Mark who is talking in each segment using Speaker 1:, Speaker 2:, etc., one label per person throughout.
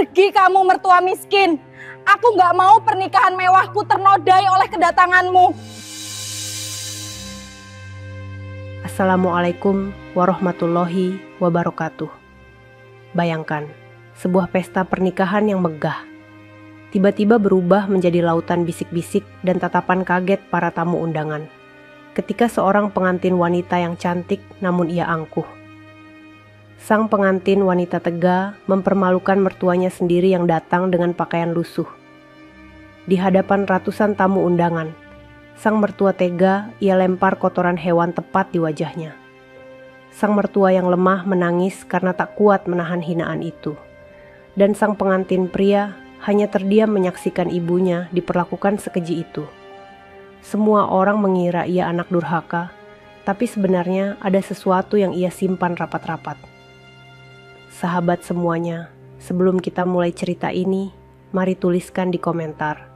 Speaker 1: Pergi kamu mertua miskin. Aku gak mau pernikahan mewahku ternodai oleh kedatanganmu.
Speaker 2: Assalamualaikum warahmatullahi wabarakatuh. Bayangkan, sebuah pesta pernikahan yang megah tiba-tiba berubah menjadi lautan bisik-bisik dan tatapan kaget para tamu undangan ketika seorang pengantin wanita yang cantik namun ia angkuh. Sang pengantin wanita tega mempermalukan mertuanya sendiri yang datang dengan pakaian lusuh. Di hadapan ratusan tamu undangan, sang mertua tega ia lempar kotoran hewan tepat di wajahnya. Sang mertua yang lemah menangis karena tak kuat menahan hinaan itu. Dan sang pengantin pria hanya terdiam menyaksikan ibunya diperlakukan sekeji itu. Semua orang mengira ia anak durhaka, tapi sebenarnya ada sesuatu yang ia simpan rapat-rapat. Sahabat semuanya, sebelum kita mulai cerita ini, mari tuliskan di komentar,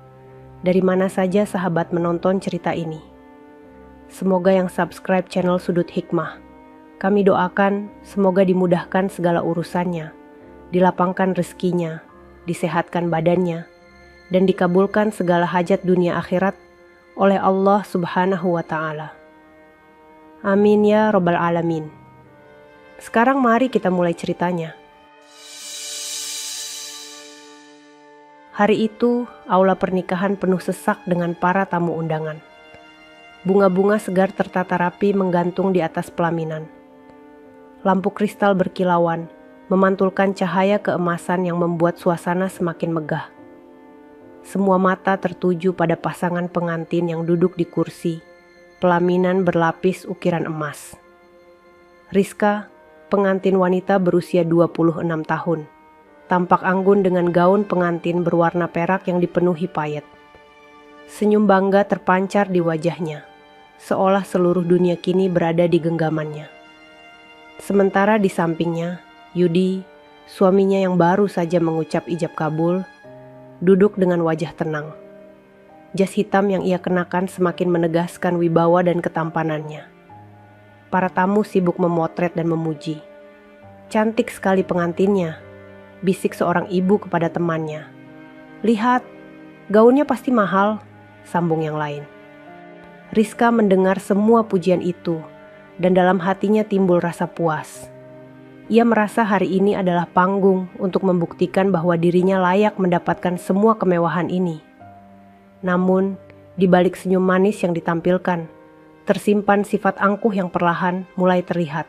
Speaker 2: dari mana saja sahabat menonton cerita ini. Semoga yang subscribe channel Sudut Hikmah, kami doakan semoga dimudahkan segala urusannya, dilapangkan rezekinya, disehatkan badannya, dan dikabulkan segala hajat dunia akhirat oleh Allah Subhanahu wa Ta'ala. Amin ya Rabbal Alamin. Sekarang mari kita mulai ceritanya. Hari itu, aula pernikahan penuh sesak dengan para tamu undangan. Bunga-bunga segar tertata rapi menggantung di atas pelaminan. Lampu kristal berkilauan memantulkan cahaya keemasan yang membuat suasana semakin megah. Semua mata tertuju pada pasangan pengantin yang duduk di kursi pelaminan berlapis ukiran emas. Rizka, pengantin wanita berusia 26 tahun, tampak anggun dengan gaun pengantin berwarna perak yang dipenuhi payet. Senyum bangga terpancar di wajahnya, seolah seluruh dunia kini berada di genggamannya. Sementara di sampingnya, Yudi, suaminya yang baru saja mengucap ijab kabul, duduk dengan wajah tenang. Jas hitam yang ia kenakan semakin menegaskan wibawa dan ketampanannya. Para tamu sibuk memotret dan memuji. Cantik sekali pengantinnya, bisik seorang ibu kepada temannya. Lihat, gaunnya pasti mahal, sambung yang lain. Rizka mendengar semua pujian itu, dan dalam hatinya timbul rasa puas. Ia merasa hari ini adalah panggung untuk membuktikan bahwa dirinya layak mendapatkan semua kemewahan ini. Namun, di balik senyum manis yang ditampilkan, tersimpan sifat angkuh yang perlahan mulai terlihat.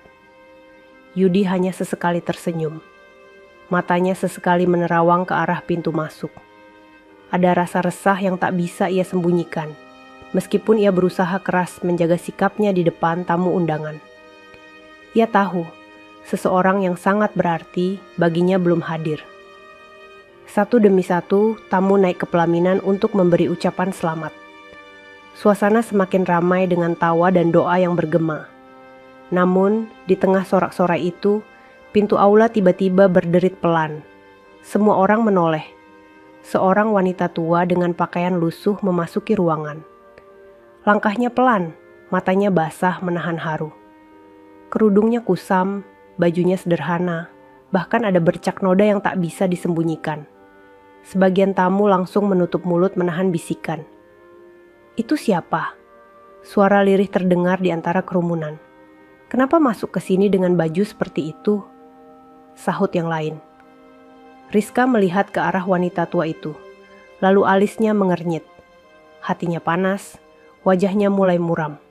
Speaker 2: Yudi hanya sesekali tersenyum. Matanya sesekali menerawang ke arah pintu masuk. Ada rasa resah yang tak bisa ia sembunyikan, meskipun ia berusaha keras menjaga sikapnya di depan tamu undangan. Ia tahu, seseorang yang sangat berarti baginya belum hadir. Satu demi satu, tamu naik ke pelaminan untuk memberi ucapan selamat. Suasana semakin ramai dengan tawa dan doa yang bergema. Namun, di tengah sorak-sorai itu, pintu aula tiba-tiba berderit pelan. Semua orang menoleh. Seorang wanita tua dengan pakaian lusuh memasuki ruangan. Langkahnya pelan, matanya basah menahan haru. Kerudungnya kusam, bajunya sederhana, bahkan ada bercak noda yang tak bisa disembunyikan. Sebagian tamu langsung menutup mulut menahan bisikan. Itu siapa? Suara lirih terdengar di antara kerumunan. Kenapa masuk ke sini dengan baju seperti itu? Sahut yang lain. Rizka melihat ke arah wanita tua itu, lalu alisnya mengernyit. Hatinya panas, wajahnya mulai muram.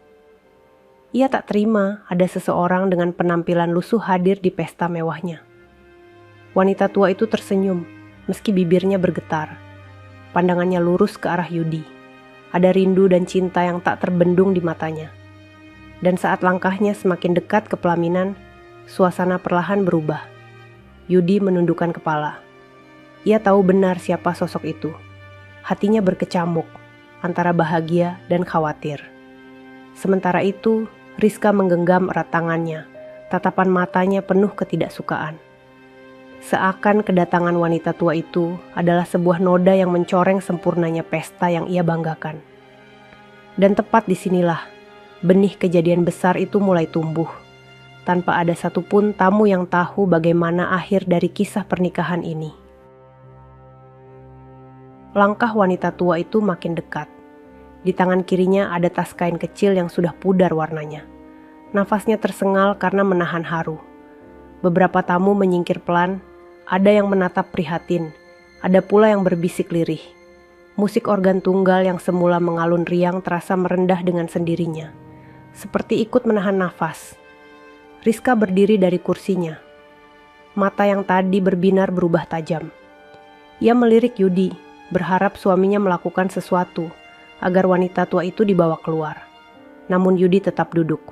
Speaker 2: Ia tak terima ada seseorang dengan penampilan lusuh hadir di pesta mewahnya. Wanita tua itu tersenyum, meski bibirnya bergetar. Pandangannya lurus ke arah Yudi. Ada rindu dan cinta yang tak terbendung di matanya. Dan saat langkahnya semakin dekat ke pelaminan, suasana perlahan berubah. Yudi menundukkan kepala. Ia tahu benar siapa sosok itu. Hatinya berkecamuk, antara bahagia dan khawatir. Sementara itu, Rizka menggenggam erat tangannya, tatapan matanya penuh ketidaksukaan. Seakan kedatangan wanita tua itu adalah sebuah noda yang mencoreng sempurnanya pesta yang ia banggakan. Dan tepat disinilah, benih kejadian besar itu mulai tumbuh, tanpa ada satupun tamu yang tahu bagaimana akhir dari kisah pernikahan ini. Langkah wanita tua itu makin dekat. Di tangan kirinya ada tas kain kecil yang sudah pudar warnanya. Nafasnya tersengal karena menahan haru. Beberapa tamu menyingkir pelan, ada yang menatap prihatin, ada pula yang berbisik lirih. Musik organ tunggal yang semula mengalun riang terasa merendah dengan sendirinya, seperti ikut menahan nafas. Rizka berdiri dari kursinya. Mata yang tadi berbinar berubah tajam. Ia melirik Yudi, berharap suaminya melakukan sesuatu agar wanita tua itu dibawa keluar. Namun Yudi tetap duduk.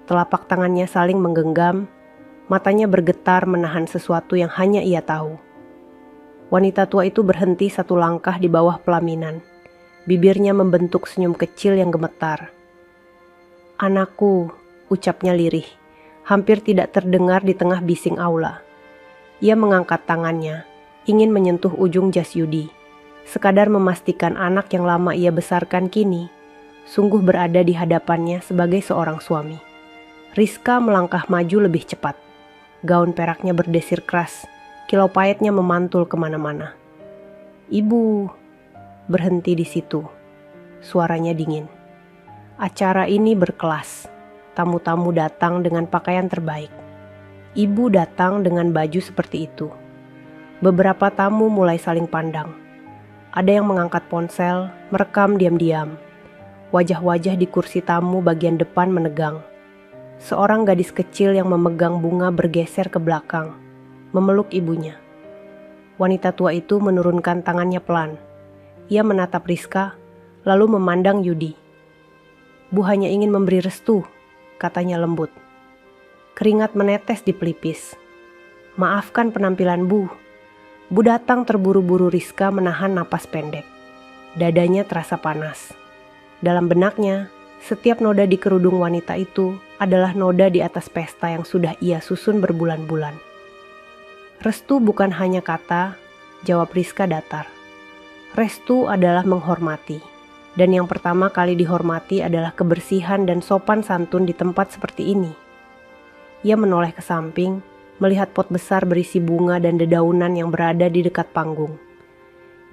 Speaker 2: Telapak tangannya saling menggenggam, matanya bergetar menahan sesuatu yang hanya ia tahu. Wanita tua itu berhenti satu langkah di bawah pelaminan. Bibirnya membentuk senyum kecil yang gemetar. "Anakku," ucapnya lirih, hampir tidak terdengar di tengah bising aula. Ia mengangkat tangannya, ingin menyentuh ujung jas Yudi, sekadar memastikan anak yang lama ia besarkan kini sungguh berada di hadapannya sebagai seorang suami. Rizka melangkah maju lebih cepat. Gaun peraknya berdesir keras, kilau pahitnya memantul kemana-mana. "Ibu," berhenti di situ. Suaranya dingin. Acara ini berkelas. Tamu-tamu datang dengan pakaian terbaik. Ibu datang dengan baju seperti itu. Beberapa tamu mulai saling pandang. Ada yang mengangkat ponsel, merekam diam-diam. Wajah-wajah di kursi tamu bagian depan menegang. Seorang gadis kecil yang memegang bunga bergeser ke belakang, memeluk ibunya. Wanita tua itu menurunkan tangannya pelan. Ia menatap Rizka, lalu memandang Yudi. "Bu hanya ingin memberi restu," katanya lembut. Keringat menetes di pelipis. "Maafkan penampilan Bu." Bu datang terburu-buru. Rizka menahan napas pendek. Dadanya terasa panas. Dalam benaknya, setiap noda di kerudung wanita itu adalah noda di atas pesta yang sudah ia susun berbulan-bulan. "Restu bukan hanya kata," jawab Rizka datar. "Restu adalah menghormati. Dan yang pertama kali dihormati adalah kebersihan dan sopan santun di tempat seperti ini." Ia menoleh ke samping, melihat pot besar berisi bunga dan dedaunan yang berada di dekat panggung.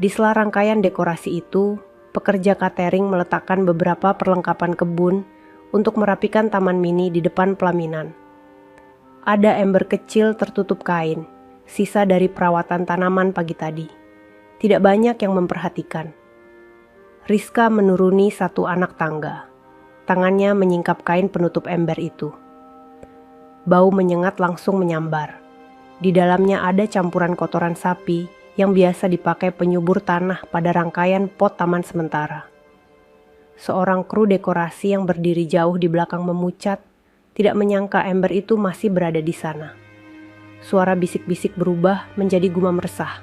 Speaker 2: Di sela rangkaian dekorasi itu, pekerja catering meletakkan beberapa perlengkapan kebun untuk merapikan taman mini di depan pelaminan. Ada ember kecil tertutup kain, sisa dari perawatan tanaman pagi tadi. Tidak banyak yang memperhatikan. Rizka menuruni satu anak tangga. Tangannya menyingkap kain penutup ember itu. Bau menyengat langsung menyambar. Di dalamnya ada campuran kotoran sapi yang biasa dipakai penyubur tanah pada rangkaian pot taman sementara. Seorang kru dekorasi yang berdiri jauh di belakang memucat, tidak menyangka ember itu masih berada di sana. Suara bisik-bisik berubah menjadi gumam resah.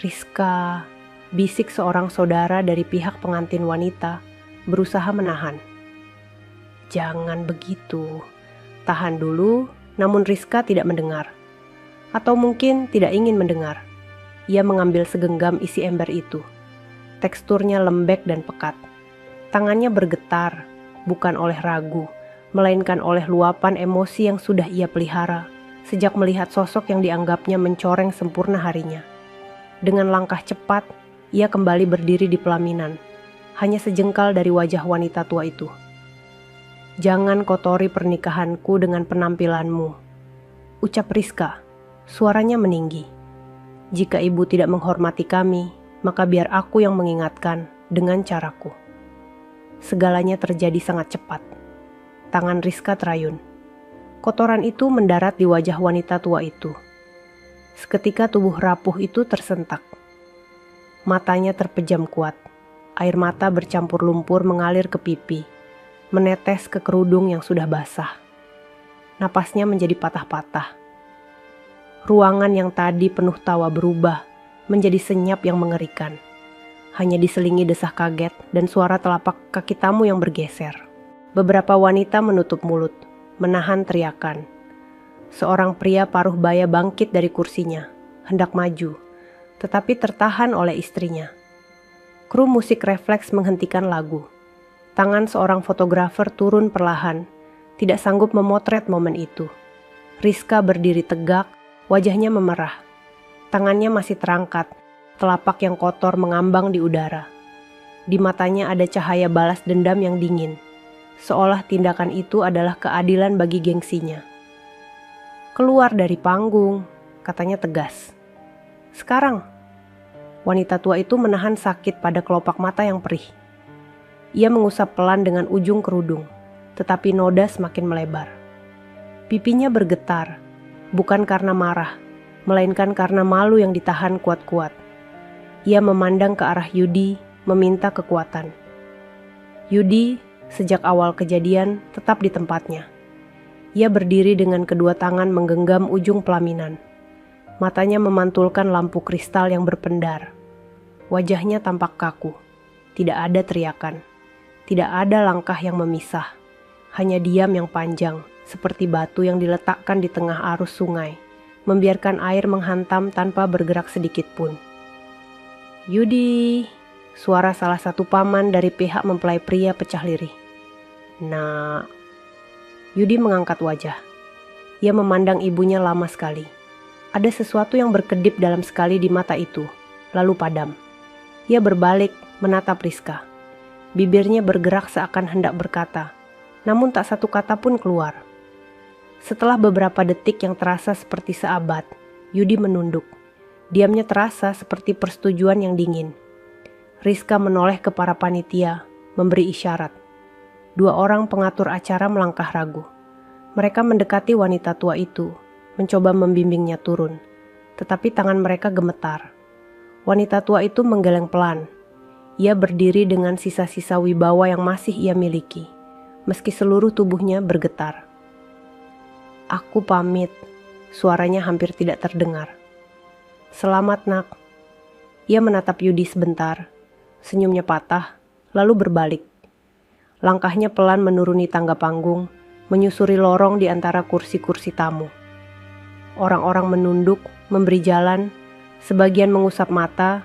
Speaker 2: "Rizka," bisik seorang saudara dari pihak pengantin wanita, berusaha menahan. "Jangan begitu. Tahan dulu." Namun Rizka tidak mendengar. Atau mungkin tidak ingin mendengar. Ia mengambil segenggam isi ember itu. Teksturnya lembek dan pekat. Tangannya bergetar, bukan oleh ragu, melainkan oleh luapan emosi yang sudah ia pelihara sejak melihat sosok yang dianggapnya mencoreng sempurna harinya. Dengan langkah cepat, ia kembali berdiri di pelaminan, hanya sejengkal dari wajah wanita tua itu. "Jangan kotori pernikahanku dengan penampilanmu," ucap Rizka. Suaranya meninggi. "Jika ibu tidak menghormati kami, maka biar aku yang mengingatkan dengan caraku." Segalanya terjadi sangat cepat. Tangan Rizka terayun. Kotoran itu mendarat di wajah wanita tua itu. Seketika tubuh rapuh itu tersentak. Matanya terpejam kuat. Air mata bercampur lumpur mengalir ke pipi, menetes ke kerudung yang sudah basah. Napasnya menjadi patah-patah. Ruangan yang tadi penuh tawa berubah menjadi senyap yang mengerikan. Hanya diselingi desah kaget dan suara telapak kaki tamu yang bergeser. Beberapa wanita menutup mulut, menahan teriakan. Seorang pria paruh baya bangkit dari kursinya, hendak maju, tetapi tertahan oleh istrinya. Kru musik refleks menghentikan lagu. Tangan seorang fotografer turun perlahan, tidak sanggup memotret momen itu. Rizka berdiri tegak, wajahnya memerah. Tangannya masih terangkat, telapak yang kotor mengambang di udara. Di matanya ada cahaya balas dendam yang dingin, seolah tindakan itu adalah keadilan bagi gengsinya. "Keluar dari panggung," katanya tegas. "Sekarang." Wanita tua itu menahan sakit pada kelopak mata yang perih. Ia mengusap pelan dengan ujung kerudung, tetapi noda semakin melebar. Pipinya bergetar, bukan karena marah, melainkan karena malu yang ditahan kuat-kuat. Ia memandang ke arah Yudi, meminta kekuatan. Yudi, sejak awal kejadian, tetap di tempatnya. Ia berdiri dengan kedua tangan menggenggam ujung pelaminan. Matanya memantulkan lampu kristal yang berpendar. Wajahnya tampak kaku. Tidak ada teriakan. Tidak ada langkah yang memisah. Hanya diam yang panjang, seperti batu yang diletakkan di tengah arus sungai, membiarkan air menghantam tanpa bergerak sedikit pun. "Yudi," suara salah satu paman dari pihak mempelai pria pecah lirih. "Nak." Yudi mengangkat wajah. Ia memandang ibunya lama sekali. Ada sesuatu yang berkedip dalam sekali di mata itu, lalu padam. Ia berbalik, menatap Rizka. Bibirnya bergerak seakan hendak berkata, namun tak satu kata pun keluar. Setelah beberapa detik yang terasa seperti seabad, Yudi menunduk. Diamnya terasa seperti persetujuan yang dingin. Rizka menoleh ke para panitia, memberi isyarat. 2 orang pengatur acara melangkah ragu. Mereka mendekati wanita tua itu, mencoba membimbingnya turun, tetapi tangan mereka gemetar. Wanita tua itu menggeleng pelan. Ia berdiri dengan sisa-sisa wibawa yang masih ia miliki, meski seluruh tubuhnya bergetar. "Aku pamit," suaranya hampir tidak terdengar. "Selamat, Nak." Ia menatap Yudi sebentar, senyumnya patah, lalu berbalik. Langkahnya pelan menuruni tangga panggung, menyusuri lorong di antara kursi-kursi tamu. Orang-orang menunduk, memberi jalan, sebagian mengusap mata,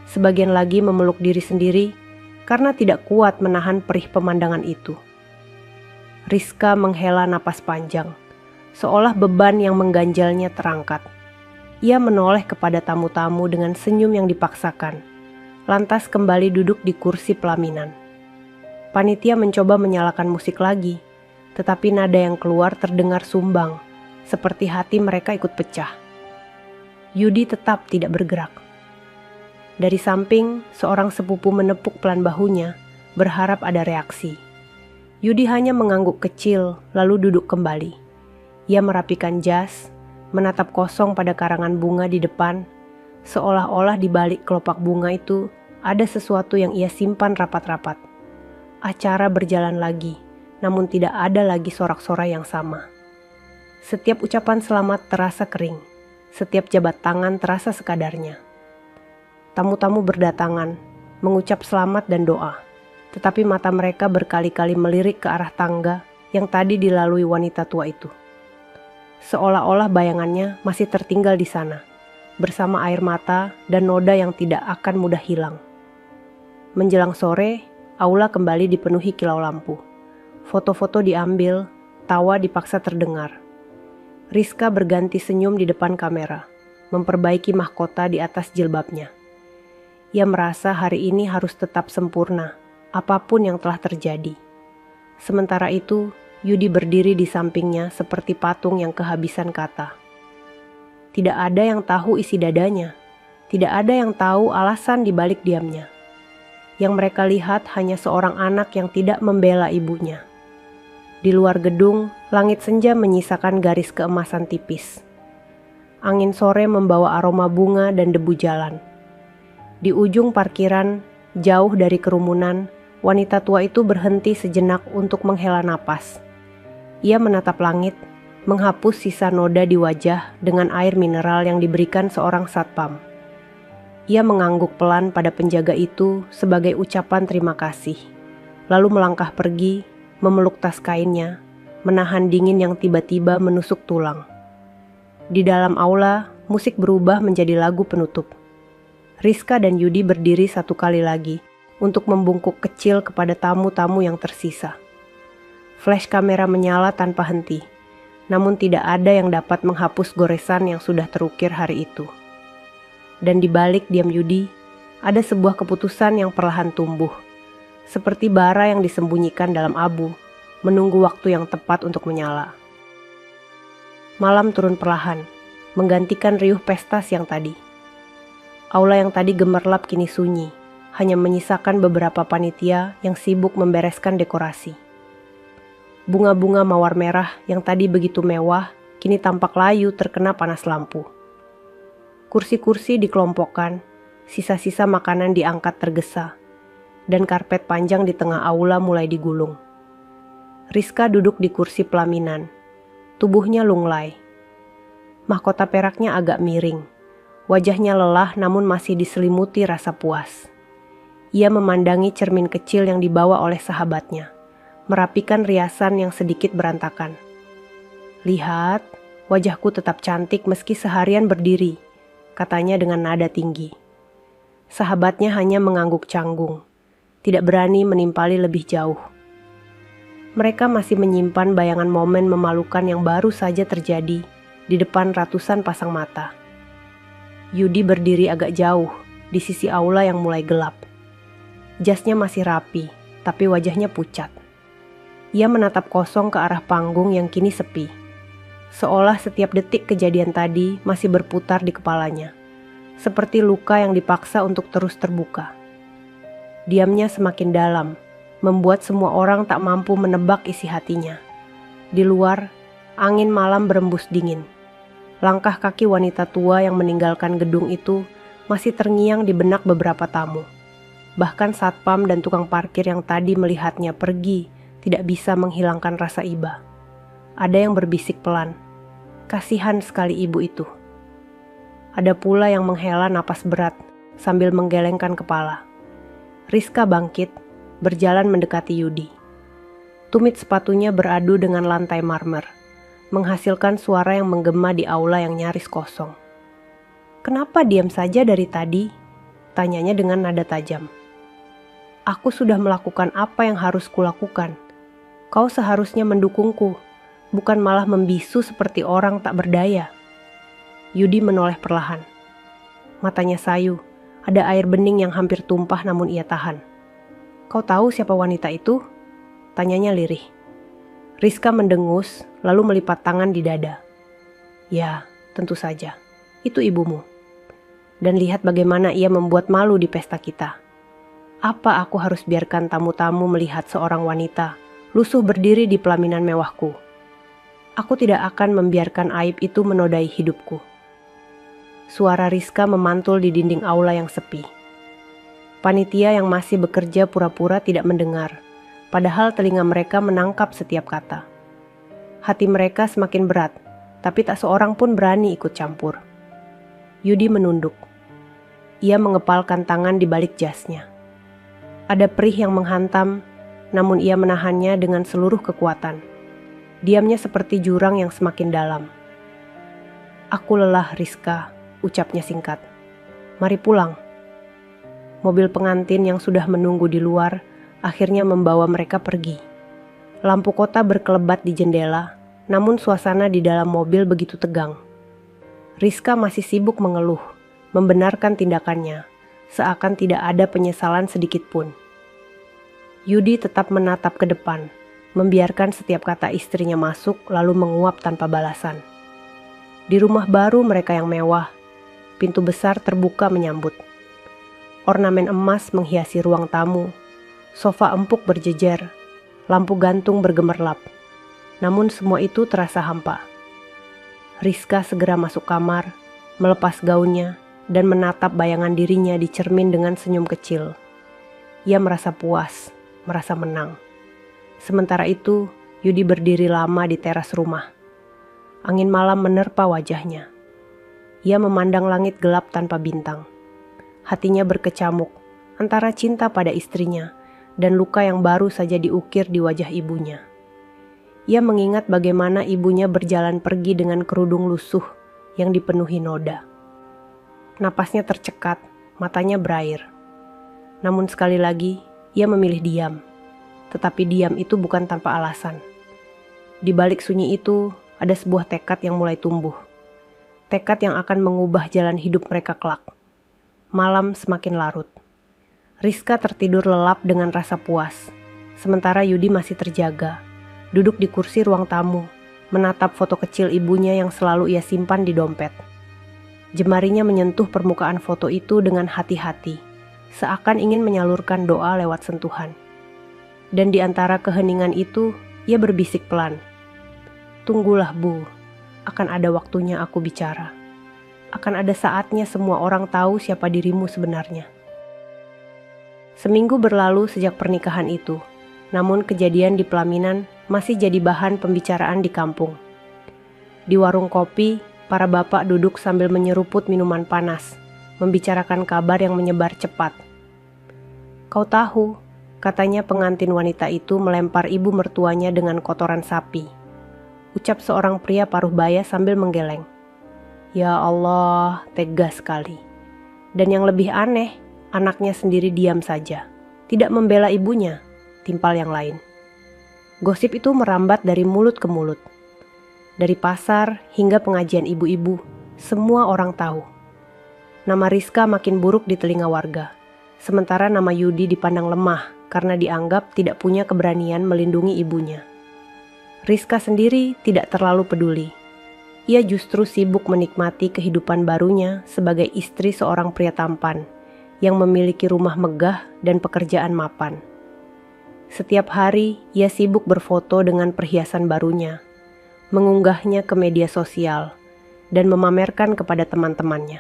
Speaker 2: sebagian lagi memeluk diri sendiri karena tidak kuat menahan perih pemandangan itu. Rizka menghela napas panjang, seolah beban yang mengganjalnya terangkat. Ia menoleh kepada tamu-tamu dengan senyum yang dipaksakan, lantas kembali duduk di kursi pelaminan. Panitia mencoba menyalakan musik lagi, tetapi nada yang keluar terdengar sumbang, seperti hati mereka ikut pecah. Yudi tetap tidak bergerak. Dari samping, seorang sepupu menepuk pelan bahunya, berharap ada reaksi. Yudi hanya mengangguk kecil, lalu duduk kembali. Ia merapikan jas, menatap kosong pada karangan bunga di depan, seolah-olah di balik kelopak bunga itu ada sesuatu yang ia simpan rapat-rapat. Acara berjalan lagi, namun tidak ada lagi sorak-sorai yang sama. Setiap ucapan selamat terasa kering, setiap jabat tangan terasa sekadarnya. Tamu-tamu berdatangan, mengucap selamat dan doa, tetapi mata mereka berkali-kali melirik ke arah tangga yang tadi dilalui wanita tua itu. Seolah-olah bayangannya masih tertinggal di sana, bersama air mata dan noda yang tidak akan mudah hilang. Menjelang sore, aula kembali dipenuhi kilau lampu. Foto-foto diambil, tawa dipaksa terdengar. Rizka berganti senyum di depan kamera, memperbaiki mahkota di atas jilbabnya. Ia merasa hari ini harus tetap sempurna, apapun yang telah terjadi. Sementara itu, Yudi berdiri di sampingnya seperti patung yang kehabisan kata. Tidak ada yang tahu isi dadanya, tidak ada yang tahu alasan di balik diamnya. Yang mereka lihat hanya seorang anak yang tidak membela ibunya. Di luar gedung, langit senja menyisakan garis keemasan tipis. Angin sore membawa aroma bunga dan debu jalan. Di ujung parkiran, jauh dari kerumunan, wanita tua itu berhenti sejenak untuk menghela napas. Ia menatap langit, menghapus sisa noda di wajah dengan air mineral yang diberikan seorang satpam. Ia mengangguk pelan pada penjaga itu sebagai ucapan terima kasih, lalu melangkah pergi, memeluk tas kainnya, menahan dingin yang tiba-tiba menusuk tulang. Di dalam aula, musik berubah menjadi lagu penutup. Rizka dan Yudi berdiri satu kali lagi untuk membungkuk kecil kepada tamu-tamu yang tersisa. Flash kamera menyala tanpa henti, namun tidak ada yang dapat menghapus goresan yang sudah terukir hari itu. Dan di balik diam Yudi, ada sebuah keputusan yang perlahan tumbuh. Seperti bara yang disembunyikan dalam abu, menunggu waktu yang tepat untuk menyala. Malam turun perlahan, menggantikan riuh pesta siang tadi. Aula yang tadi gemerlap kini sunyi, hanya menyisakan beberapa panitia yang sibuk membereskan dekorasi. Bunga-bunga mawar merah yang tadi begitu mewah, kini tampak layu terkena panas lampu. Kursi-kursi dikelompokkan, sisa-sisa makanan diangkat tergesa, dan karpet panjang di tengah aula mulai digulung. Rizka duduk di kursi pelaminan, tubuhnya lunglai. Mahkota peraknya agak miring, wajahnya lelah namun masih diselimuti rasa puas. Ia memandangi cermin kecil yang dibawa oleh sahabatnya, merapikan riasan yang sedikit berantakan. "Lihat, wajahku tetap cantik meski seharian berdiri," katanya dengan nada tinggi. Sahabatnya hanya mengangguk canggung, tidak berani menimpali lebih jauh. Mereka masih menyimpan bayangan momen memalukan yang baru saja terjadi di depan ratusan pasang mata. Yudi berdiri agak jauh di sisi aula yang mulai gelap. Jasnya masih rapi, tapi wajahnya pucat. Ia menatap kosong ke arah panggung yang kini sepi. Seolah setiap detik kejadian tadi masih berputar di kepalanya, seperti luka yang dipaksa untuk terus terbuka. Diamnya semakin dalam, membuat semua orang tak mampu menebak isi hatinya. Di luar, angin malam berembus dingin. Langkah kaki wanita tua yang meninggalkan gedung itu masih terngiang di benak beberapa tamu. Bahkan satpam dan tukang parkir yang tadi melihatnya pergi tidak bisa menghilangkan rasa iba. Ada yang berbisik pelan, "Kasihan sekali ibu itu." Ada pula yang menghela napas berat sambil menggelengkan kepala. Rizka bangkit, berjalan mendekati Yudi. Tumit sepatunya beradu dengan lantai marmer, menghasilkan suara yang menggema di aula yang nyaris kosong. "Kenapa diam saja dari tadi?" tanyanya dengan nada tajam. "Aku sudah melakukan apa yang harus kulakukan. Kau seharusnya mendukungku, bukan malah membisu seperti orang tak berdaya." Yudi menoleh perlahan. Matanya sayu, ada air bening yang hampir tumpah namun ia tahan. "Kau tahu siapa wanita itu?" tanyanya lirih. Rizka mendengus, lalu melipat tangan di dada. "Ya, tentu saja. Itu ibumu. Dan lihat bagaimana ia membuat malu di pesta kita. Apa aku harus biarkan tamu-tamu melihat seorang wanita lusuh berdiri di pelaminan mewahku? Aku tidak akan membiarkan aib itu menodai hidupku." Suara Rizka memantul di dinding aula yang sepi. Panitia yang masih bekerja pura-pura tidak mendengar, padahal telinga mereka menangkap setiap kata. Hati mereka semakin berat, tapi tak seorang pun berani ikut campur. Yudi menunduk. Ia mengepalkan tangan di balik jasnya. Ada perih yang menghantam, namun ia menahannya dengan seluruh kekuatan. Diamnya seperti jurang yang semakin dalam. "Aku lelah, Rizka," ucapnya singkat. "Mari pulang." Mobil pengantin yang sudah menunggu di luar akhirnya membawa mereka pergi. Lampu kota berkelebat di jendela, namun suasana di dalam mobil begitu tegang. Rizka masih sibuk mengeluh, membenarkan tindakannya, seakan tidak ada penyesalan sedikit pun. Yudi tetap menatap ke depan, membiarkan setiap kata istrinya masuk lalu menguap tanpa balasan. Di rumah baru mereka yang mewah, pintu besar terbuka menyambut. Ornamen emas menghiasi ruang tamu, sofa empuk berjejer, lampu gantung bergemerlap. Namun semua itu terasa hampa. Rizka segera masuk kamar, melepas gaunnya, dan menatap bayangan dirinya di cermin dengan senyum kecil. Ia merasa puas, merasa menang. Sementara itu, Yudi berdiri lama di teras rumah. Angin malam menerpa wajahnya. Ia memandang langit gelap tanpa bintang. Hatinya berkecamuk antara cinta pada istrinya dan luka yang baru saja diukir di wajah ibunya. Ia mengingat bagaimana ibunya berjalan pergi dengan kerudung lusuh yang dipenuhi noda. Napasnya tercekat, matanya berair. Namun sekali lagi, ia memilih diam. Tetapi diam itu bukan tanpa alasan. Di balik sunyi itu, ada sebuah tekad yang mulai tumbuh. Tekad yang akan mengubah jalan hidup mereka kelak. Malam semakin larut. Rizka tertidur lelap dengan rasa puas. Sementara Yudi masih terjaga, duduk di kursi ruang tamu, menatap foto kecil ibunya yang selalu ia simpan di dompet. Jemarinya menyentuh permukaan foto itu dengan hati-hati, seakan ingin menyalurkan doa lewat sentuhan. Dan di antara keheningan itu, ia berbisik pelan, "Tunggulah Bu, akan ada waktunya aku bicara. Akan ada saatnya semua orang tahu siapa dirimu sebenarnya." Seminggu berlalu sejak pernikahan itu, namun kejadian di pelaminan masih jadi bahan pembicaraan di kampung. Di warung kopi, para bapak duduk sambil menyeruput minuman panas, membicarakan kabar yang menyebar cepat. "Kau tahu," katanya pengantin wanita itu melempar ibu mertuanya dengan kotoran sapi. Ucap seorang pria paruh baya sambil menggeleng. Ya Allah, tega sekali. Dan yang lebih aneh, anaknya sendiri diam saja, tidak membela ibunya, timpal yang lain. Gosip itu merambat dari mulut ke mulut. Dari pasar hingga pengajian ibu-ibu, semua orang tahu. Nama Rizka makin buruk di telinga warga, sementara nama Yudi dipandang lemah karena dianggap tidak punya keberanian melindungi ibunya. Rizka sendiri tidak terlalu peduli. Ia justru sibuk menikmati kehidupan barunya sebagai istri seorang pria tampan yang memiliki rumah megah dan pekerjaan mapan. Setiap hari ia sibuk berfoto dengan perhiasan barunya, mengunggahnya ke media sosial, dan memamerkan kepada teman-temannya.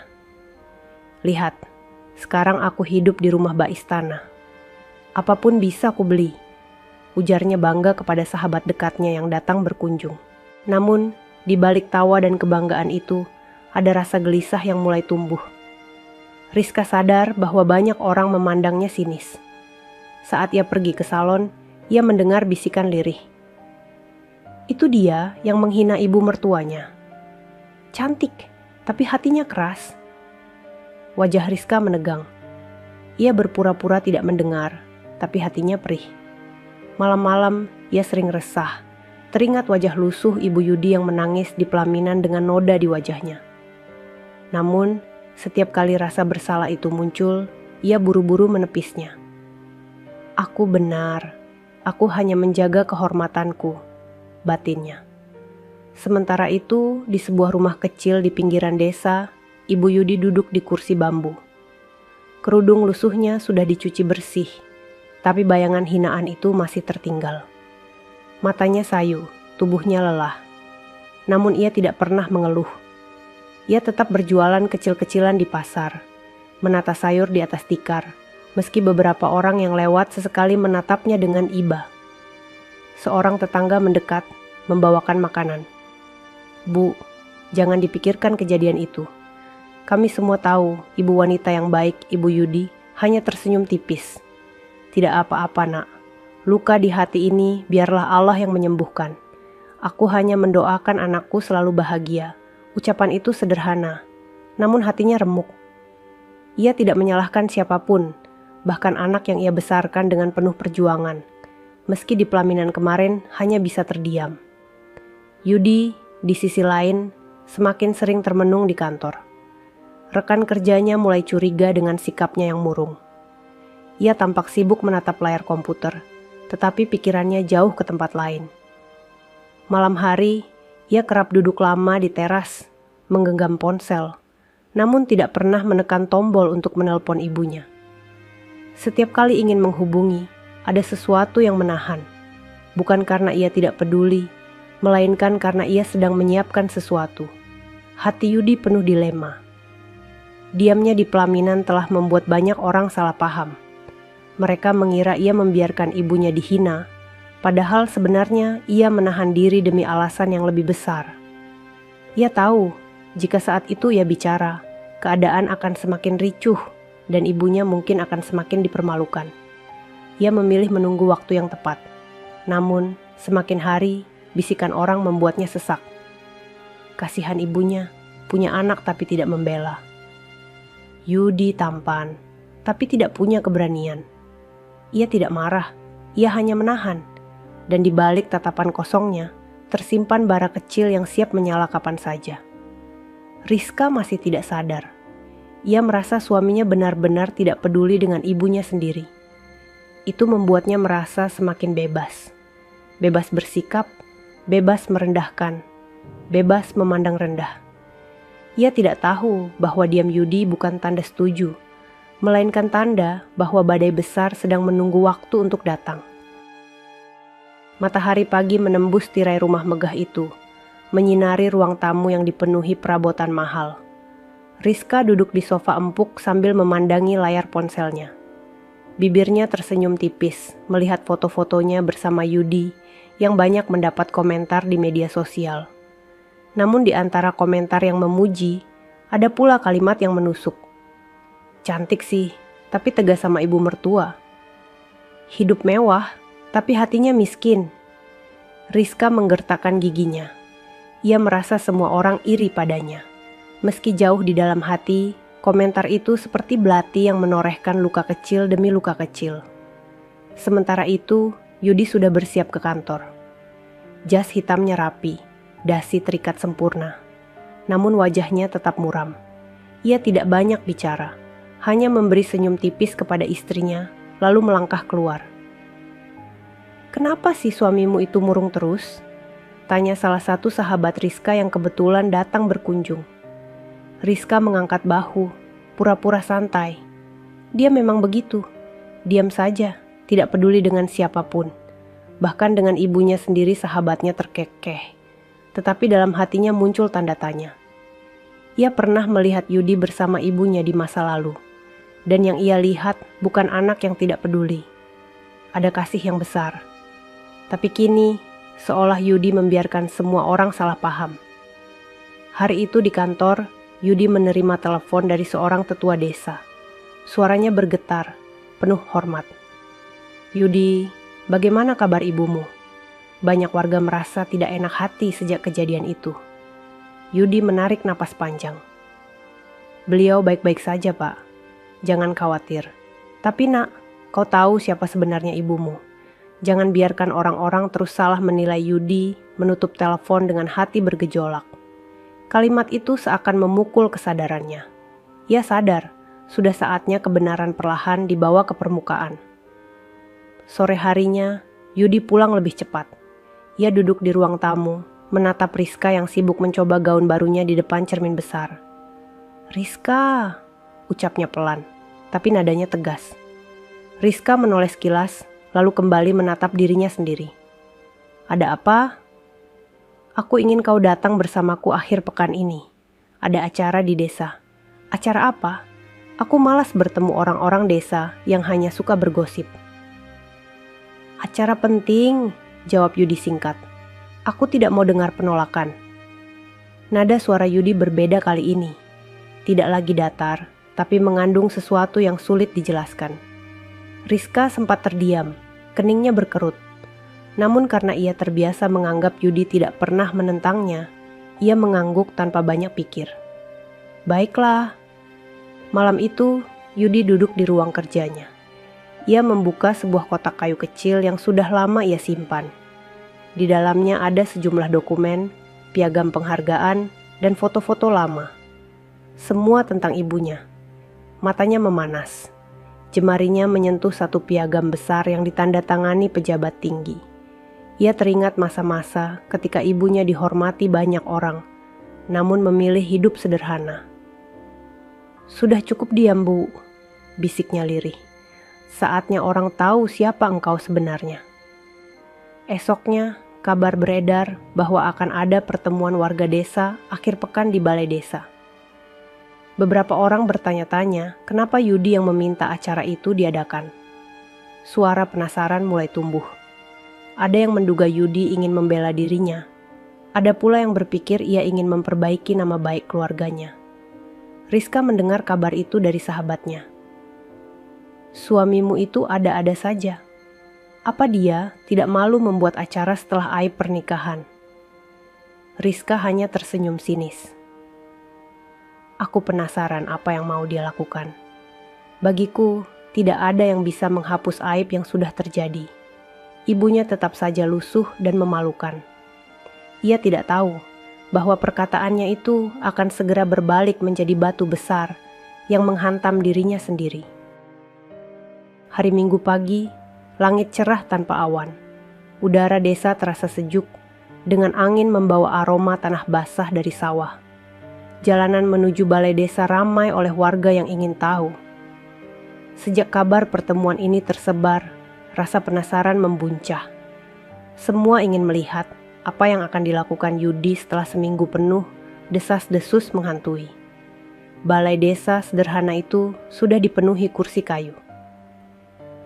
Speaker 2: "Lihat, sekarang aku hidup di rumah bak istana. Apapun bisa aku beli," ujarnya bangga kepada sahabat dekatnya yang datang berkunjung. Namun, di balik tawa dan kebanggaan itu, ada rasa gelisah yang mulai tumbuh. Rizka sadar bahwa banyak orang memandangnya sinis. Saat ia pergi ke salon, ia mendengar bisikan lirih. Itu dia yang menghina ibu mertuanya. Cantik, tapi hatinya keras. Wajah Rizka menegang. Ia berpura-pura tidak mendengar, tapi hatinya perih. Malam-malam ia sering resah, teringat wajah lusuh ibu Yudi yang menangis di pelaminan dengan noda di wajahnya. Namun, setiap kali rasa bersalah itu muncul, ia buru-buru menepisnya. "Aku benar, aku hanya menjaga kehormatanku," batinnya. Sementara itu, di sebuah rumah kecil di pinggiran desa, ibu Yudi duduk di kursi bambu. Kerudung lusuhnya sudah dicuci bersih, tapi bayangan hinaan itu masih tertinggal. Matanya sayu, tubuhnya lelah. Namun ia tidak pernah mengeluh. Ia tetap berjualan kecil-kecilan di pasar, menata sayur di atas tikar, meski beberapa orang yang lewat sesekali menatapnya dengan iba. Seorang tetangga mendekat, membawakan makanan. "Bu, jangan dipikirkan kejadian itu. Kami semua tahu ibu wanita yang baik, Ibu Yudi, hanya tersenyum tipis. Tidak apa-apa, Nak. Luka di hati ini biarlah Allah yang menyembuhkan. Aku hanya mendoakan anakku selalu bahagia." Ucapan itu sederhana, namun hatinya remuk. Ia tidak menyalahkan siapapun, bahkan anak yang ia besarkan dengan penuh perjuangan, meski di pelaminan kemarin hanya bisa terdiam. Yudi, di sisi lain, semakin sering termenung di kantor. Rekan kerjanya mulai curiga dengan sikapnya yang murung. Ia tampak sibuk menatap layar komputer, tetapi pikirannya jauh ke tempat lain. Malam hari, ia kerap duduk lama di teras, menggenggam ponsel, namun tidak pernah menekan tombol untuk menelpon ibunya. Setiap kali ingin menghubungi, ada sesuatu yang menahan. Bukan karena ia tidak peduli, melainkan karena ia sedang menyiapkan sesuatu. Hati Yudi penuh dilema. Diamnya di pelaminan telah membuat banyak orang salah paham. Mereka mengira ia membiarkan ibunya dihina, padahal sebenarnya ia menahan diri demi alasan yang lebih besar. Ia tahu, jika saat itu ia bicara, keadaan akan semakin ricuh dan ibunya mungkin akan semakin dipermalukan. Ia memilih menunggu waktu yang tepat. Namun, semakin hari, bisikan orang membuatnya sesak. Kasihan ibunya, punya anak tapi tidak membela. Yudi tampan, tapi tidak punya keberanian. Ia tidak marah, ia hanya menahan. Dan di balik tatapan kosongnya, tersimpan bara kecil yang siap menyala kapan saja. Rizka masih tidak sadar. Ia merasa suaminya benar-benar tidak peduli dengan ibunya sendiri. Itu membuatnya merasa semakin bebas. Bebas bersikap, bebas merendahkan, bebas memandang rendah. Ia tidak tahu bahwa diam Yudi bukan tanda setuju, melainkan tanda bahwa badai besar sedang menunggu waktu untuk datang. Matahari pagi menembus tirai rumah megah itu, menyinari ruang tamu yang dipenuhi perabotan mahal. Rizka duduk di sofa empuk sambil memandangi layar ponselnya. Bibirnya tersenyum tipis melihat foto-fotonya bersama Yudi yang banyak mendapat komentar di media sosial. Namun di antara komentar yang memuji, ada pula kalimat yang menusuk. Cantik sih, tapi tegas sama ibu mertua. Hidup mewah, tapi hatinya miskin. Rizka menggertakkan giginya. Ia merasa semua orang iri padanya. Meski jauh di dalam hati, komentar itu seperti belati yang menorehkan luka kecil demi luka kecil. Sementara itu, Yudi sudah bersiap ke kantor. Jas hitamnya rapi, dasi terikat sempurna. Namun wajahnya tetap muram. Ia tidak banyak bicara, hanya memberi senyum tipis kepada istrinya, lalu melangkah keluar. "Kenapa sih suamimu itu murung terus?" tanya salah satu sahabat Rizka yang kebetulan datang berkunjung. Rizka mengangkat bahu, pura-pura santai. Dia memang begitu, diam saja, tidak peduli dengan siapapun. Bahkan dengan ibunya sendiri sahabatnya terkekeh. Tetapi dalam hatinya muncul tanda tanya. Ia pernah melihat Yudi bersama ibunya di masa lalu. Dan yang ia lihat bukan anak yang tidak peduli. Ada kasih yang besar. Tapi kini, seolah Yudi membiarkan semua orang salah paham. Hari itu di kantor, Yudi menerima telepon dari seorang tetua desa. Suaranya bergetar, penuh hormat. "Yudi, bagaimana kabar ibumu?" Banyak warga merasa tidak enak hati sejak kejadian itu. Yudi menarik napas panjang. "Beliau baik-baik saja, Pak. Jangan khawatir. Tapi nak, kau tahu siapa sebenarnya ibumu. Jangan biarkan orang-orang terus salah menilai Yudi, menutup telepon dengan hati bergejolak." Kalimat itu seakan memukul kesadarannya. Ia sadar, sudah saatnya kebenaran perlahan dibawa ke permukaan. Sore harinya, Yudi pulang lebih cepat. Ia duduk di ruang tamu, menatap Rizka yang sibuk mencoba gaun barunya di depan cermin besar. "Rizka," ucapnya pelan, tapi nadanya tegas. Rizka menoleh sekilas, lalu kembali menatap dirinya sendiri. "Ada apa?" "Aku ingin kau datang bersamaku akhir pekan ini. Ada acara di desa." "Acara apa?" "Aku malas bertemu orang-orang desa yang hanya suka bergosip." "Acara penting," jawab Yudi singkat. "Aku tidak mau dengar penolakan." Nada suara Yudi berbeda kali ini. Tidak lagi datar, tapi mengandung sesuatu yang sulit dijelaskan. Rizka sempat terdiam, keningnya berkerut. Namun karena ia terbiasa menganggap Yudi tidak pernah menentangnya, ia mengangguk tanpa banyak pikir. "Baiklah." Malam itu, Yudi duduk di ruang kerjanya. Ia membuka sebuah kotak kayu kecil yang sudah lama ia simpan. Di dalamnya ada sejumlah dokumen, piagam penghargaan, dan foto-foto lama. Semua tentang ibunya. Matanya memanas. Jemarinya menyentuh satu piagam besar yang ditandatangani pejabat tinggi. Ia teringat masa-masa ketika ibunya dihormati banyak orang, namun memilih hidup sederhana. "Sudah cukup diam, Bu," bisiknya lirih. "Saatnya orang tahu siapa engkau sebenarnya." Esoknya, kabar beredar bahwa akan ada pertemuan warga desa akhir pekan di balai desa. Beberapa orang bertanya-tanya kenapa Yudi yang meminta acara itu diadakan. Suara penasaran mulai tumbuh. Ada yang menduga Yudi ingin membela dirinya. Ada pula yang berpikir ia ingin memperbaiki nama baik keluarganya. Rizka mendengar kabar itu dari sahabatnya. "Suamimu itu ada-ada saja. Apa dia tidak malu membuat acara setelah aib pernikahan?" Rizka hanya tersenyum sinis. "Aku penasaran apa yang mau dia lakukan. Bagiku, tidak ada yang bisa menghapus aib yang sudah terjadi. Ibunya tetap saja lusuh dan memalukan. Ia tidak tahu bahwa perkataannya itu akan segera berbalik menjadi batu besar yang menghantam dirinya sendiri. Hari Minggu pagi, langit cerah tanpa awan. Udara desa terasa sejuk, dengan angin membawa aroma tanah basah dari sawah. Jalanan menuju balai desa ramai oleh warga yang ingin tahu. Sejak kabar pertemuan ini tersebar, rasa penasaran membuncah. Semua ingin melihat apa yang akan dilakukan Yudi setelah seminggu penuh desas-desus menghantui. Balai desa sederhana itu sudah dipenuhi kursi kayu.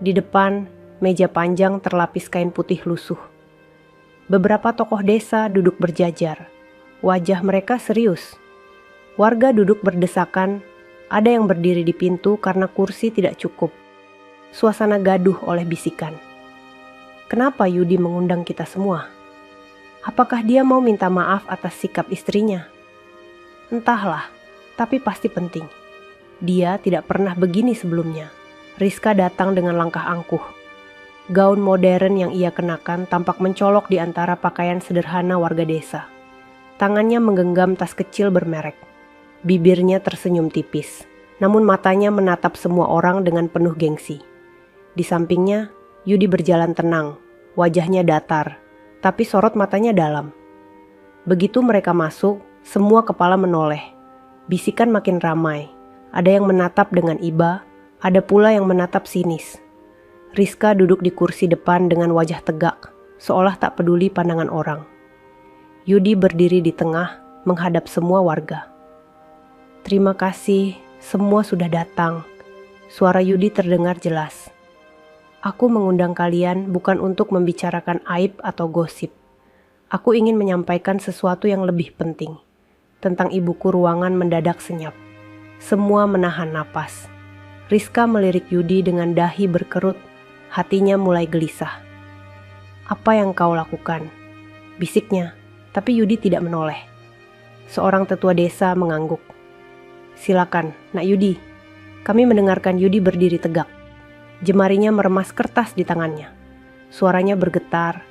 Speaker 2: Di depan, meja panjang terlapis kain putih lusuh. Beberapa tokoh desa duduk berjajar. Wajah mereka serius. Warga duduk berdesakan, ada yang berdiri di pintu karena kursi tidak cukup. Suasana gaduh oleh bisikan. Kenapa Yudi mengundang kita semua? Apakah dia mau minta maaf atas sikap istrinya? Entahlah, tapi pasti penting. Dia tidak pernah begini sebelumnya. Rizka datang dengan langkah angkuh. Gaun modern yang ia kenakan tampak mencolok di antara pakaian sederhana warga desa. Tangannya menggenggam tas kecil bermerek. Bibirnya tersenyum tipis, namun matanya menatap semua orang dengan penuh gengsi. Di sampingnya, Yudi berjalan tenang, wajahnya datar, tapi sorot matanya dalam. Begitu mereka masuk, semua kepala menoleh. Bisikan makin ramai, ada yang menatap dengan iba, ada pula yang menatap sinis. Rizka duduk di kursi depan dengan wajah tegak, seolah tak peduli pandangan orang. Yudi berdiri di tengah, menghadap semua warga. Terima kasih, semua sudah datang. Suara Yudi terdengar jelas. Aku mengundang kalian bukan untuk membicarakan aib atau gosip. Aku ingin menyampaikan sesuatu yang lebih penting. Tentang ibuku. Ruangan mendadak senyap. Semua menahan napas. Rizka melirik Yudi dengan dahi berkerut. Hatinya mulai gelisah. Apa yang kau lakukan? Bisiknya, tapi Yudi tidak menoleh. Seorang tetua desa mengangguk. Silakan, Nak Yudi. Kami mendengarkan Yudi berdiri tegak. Jemarinya meremas kertas di tangannya. Suaranya bergetar,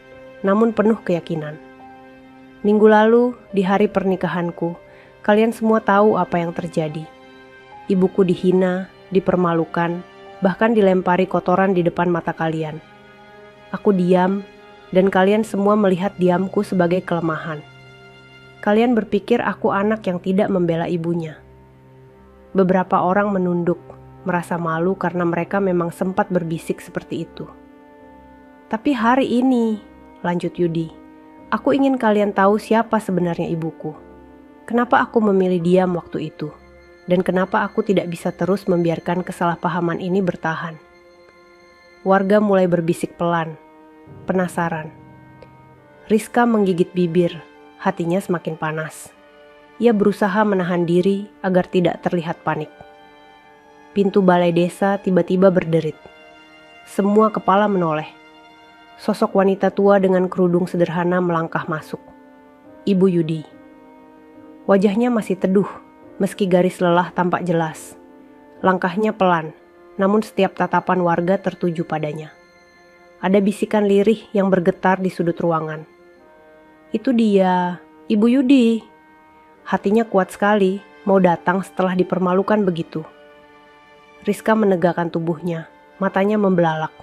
Speaker 2: namun penuh keyakinan. Minggu lalu, di hari pernikahanku, kalian semua tahu apa yang terjadi. Ibuku dihina, dipermalukan, bahkan dilempari kotoran di depan mata kalian. Aku diam, dan kalian semua melihat diamku sebagai kelemahan. Kalian berpikir aku anak yang tidak membela ibunya. Beberapa orang menunduk, merasa malu karena mereka memang sempat berbisik seperti itu. Tapi hari ini, lanjut Yudi, aku ingin kalian tahu siapa sebenarnya ibuku. Kenapa aku memilih diam waktu itu? Dan kenapa aku tidak bisa terus membiarkan kesalahpahaman ini bertahan? Warga mulai berbisik pelan, penasaran. Rizka menggigit bibir, hatinya semakin panas. Ia berusaha menahan diri agar tidak terlihat panik. Pintu balai desa tiba-tiba berderit. Semua kepala menoleh. Sosok wanita tua dengan kerudung sederhana melangkah masuk. Ibu Yudi. Wajahnya masih teduh, meski garis lelah tampak jelas. Langkahnya pelan, namun setiap tatapan warga tertuju padanya. Ada bisikan lirih yang bergetar di sudut ruangan. Itu dia, Ibu Yudi. Hatinya kuat sekali, mau datang setelah dipermalukan begitu. Rizka menegakkan tubuhnya, matanya membelalak.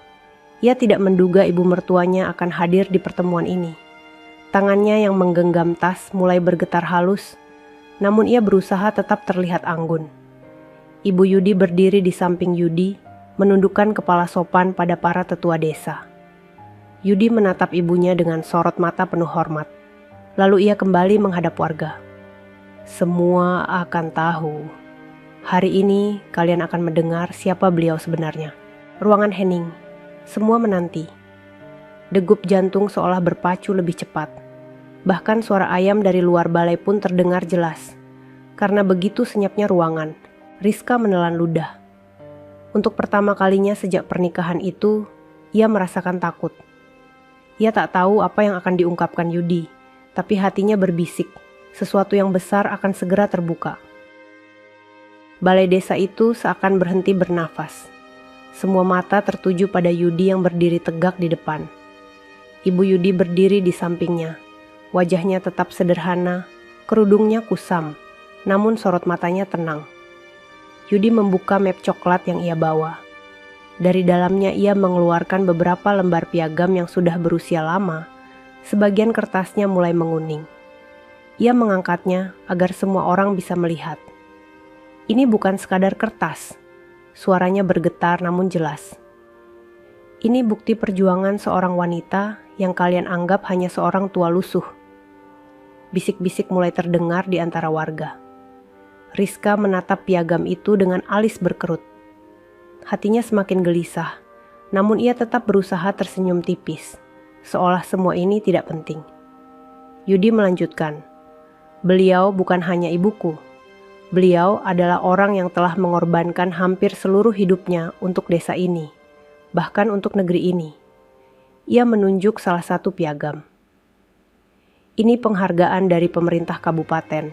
Speaker 2: Ia tidak menduga ibu mertuanya akan hadir di pertemuan ini. Tangannya yang menggenggam tas mulai bergetar halus, namun ia berusaha tetap terlihat anggun. Ibu Yudi berdiri di samping Yudi, menundukkan kepala sopan pada para tetua desa. Yudi menatap ibunya dengan sorot mata penuh hormat. Lalu ia kembali menghadap warga. Semua akan tahu. Hari ini kalian akan mendengar siapa beliau sebenarnya. Ruangan hening. Semua menanti. Degup jantung seolah berpacu lebih cepat. Bahkan suara ayam dari luar balai pun terdengar jelas. Karena begitu senyapnya ruangan, Rizka menelan ludah. Untuk pertama kalinya sejak pernikahan itu, ia merasakan takut. Ia tak tahu apa yang akan diungkapkan Yudi, tapi hatinya berbisik, sesuatu yang besar akan segera terbuka. Balai desa itu seakan berhenti bernafas. Semua mata tertuju pada Yudi yang berdiri tegak di depan. Ibu Yudi berdiri di sampingnya. Wajahnya tetap sederhana, kerudungnya kusam, namun sorot matanya tenang. Yudi membuka map coklat yang ia bawa. Dari dalamnya ia mengeluarkan beberapa lembar piagam yang sudah berusia lama. Sebagian kertasnya mulai menguning. Ia mengangkatnya agar semua orang bisa melihat. Ini bukan sekadar kertas. Suaranya bergetar namun jelas. Ini bukti perjuangan seorang wanita yang kalian anggap hanya seorang tua lusuh. Bisik-bisik mulai terdengar di antara warga. Rizka menatap piagam itu dengan alis berkerut. Hatinya semakin gelisah, namun ia tetap berusaha tersenyum tipis, seolah semua ini tidak penting. Yudi melanjutkan, beliau bukan hanya ibuku. Beliau adalah orang yang telah mengorbankan hampir seluruh hidupnya untuk desa ini, bahkan untuk negeri ini. Ia menunjuk salah satu piagam. Ini penghargaan dari pemerintah kabupaten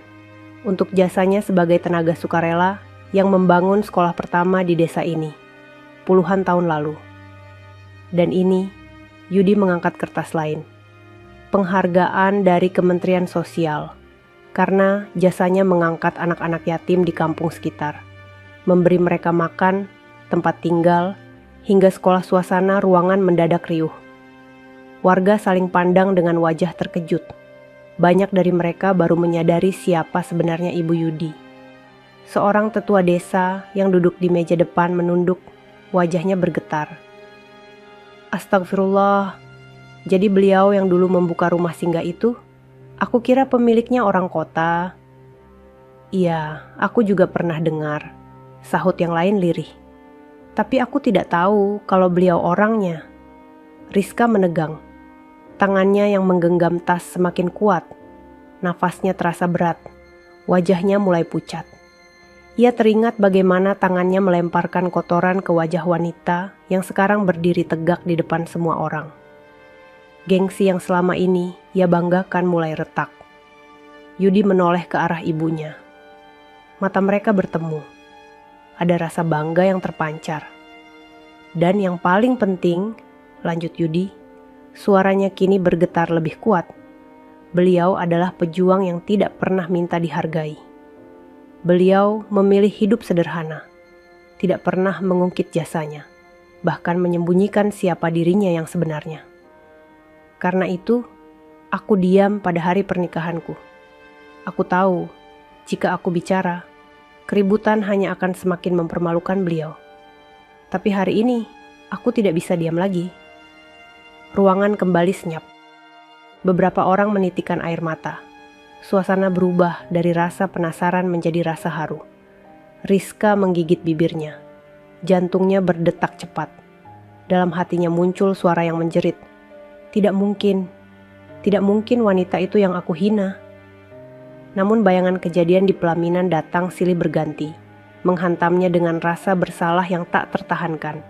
Speaker 2: untuk jasanya sebagai tenaga sukarela yang membangun sekolah pertama di desa ini puluhan tahun lalu. Dan ini, Yudi mengangkat kertas lain. Penghargaan dari Kementerian Sosial karena jasanya mengangkat anak-anak yatim di kampung sekitar, memberi mereka makan, tempat tinggal, hingga sekolah suasana ruangan mendadak riuh. Warga saling pandang dengan wajah terkejut. Banyak dari mereka baru menyadari siapa sebenarnya Ibu Yudi. Seorang tetua desa yang duduk di meja depan menunduk, wajahnya bergetar. Astagfirullah, jadi beliau yang dulu membuka rumah singgah itu? Aku kira pemiliknya orang kota. Iya, aku juga pernah dengar, sahut yang lain lirih. Tapi aku tidak tahu kalau beliau orangnya. Rizka menegang. Tangannya yang menggenggam tas semakin kuat. Nafasnya terasa berat. Wajahnya mulai pucat. Ia teringat bagaimana tangannya melemparkan kotoran ke wajah wanita yang sekarang berdiri tegak di depan semua orang. Gengsi yang selama ini ia banggakan mulai retak. Yudi menoleh ke arah ibunya. Mata mereka bertemu. Ada rasa bangga yang terpancar. Dan yang paling penting, lanjut Yudi, suaranya kini bergetar lebih kuat. Beliau adalah pejuang yang tidak pernah minta dihargai. Beliau memilih hidup sederhana, tidak pernah mengungkit jasanya, bahkan menyembunyikan siapa dirinya yang sebenarnya. Karena itu, aku diam pada hari pernikahanku. Aku tahu, jika aku bicara, keributan hanya akan semakin mempermalukan beliau. Tapi hari ini, aku tidak bisa diam lagi. Ruangan kembali senyap. Beberapa orang menitikkan air mata. Suasana berubah dari rasa penasaran menjadi rasa haru. Rizka menggigit bibirnya. Jantungnya berdetak cepat. Dalam hatinya muncul suara yang menjerit. Tidak mungkin wanita itu yang aku hina. Namun bayangan kejadian di pelaminan datang silih berganti, menghantamnya dengan rasa bersalah yang tak tertahankan.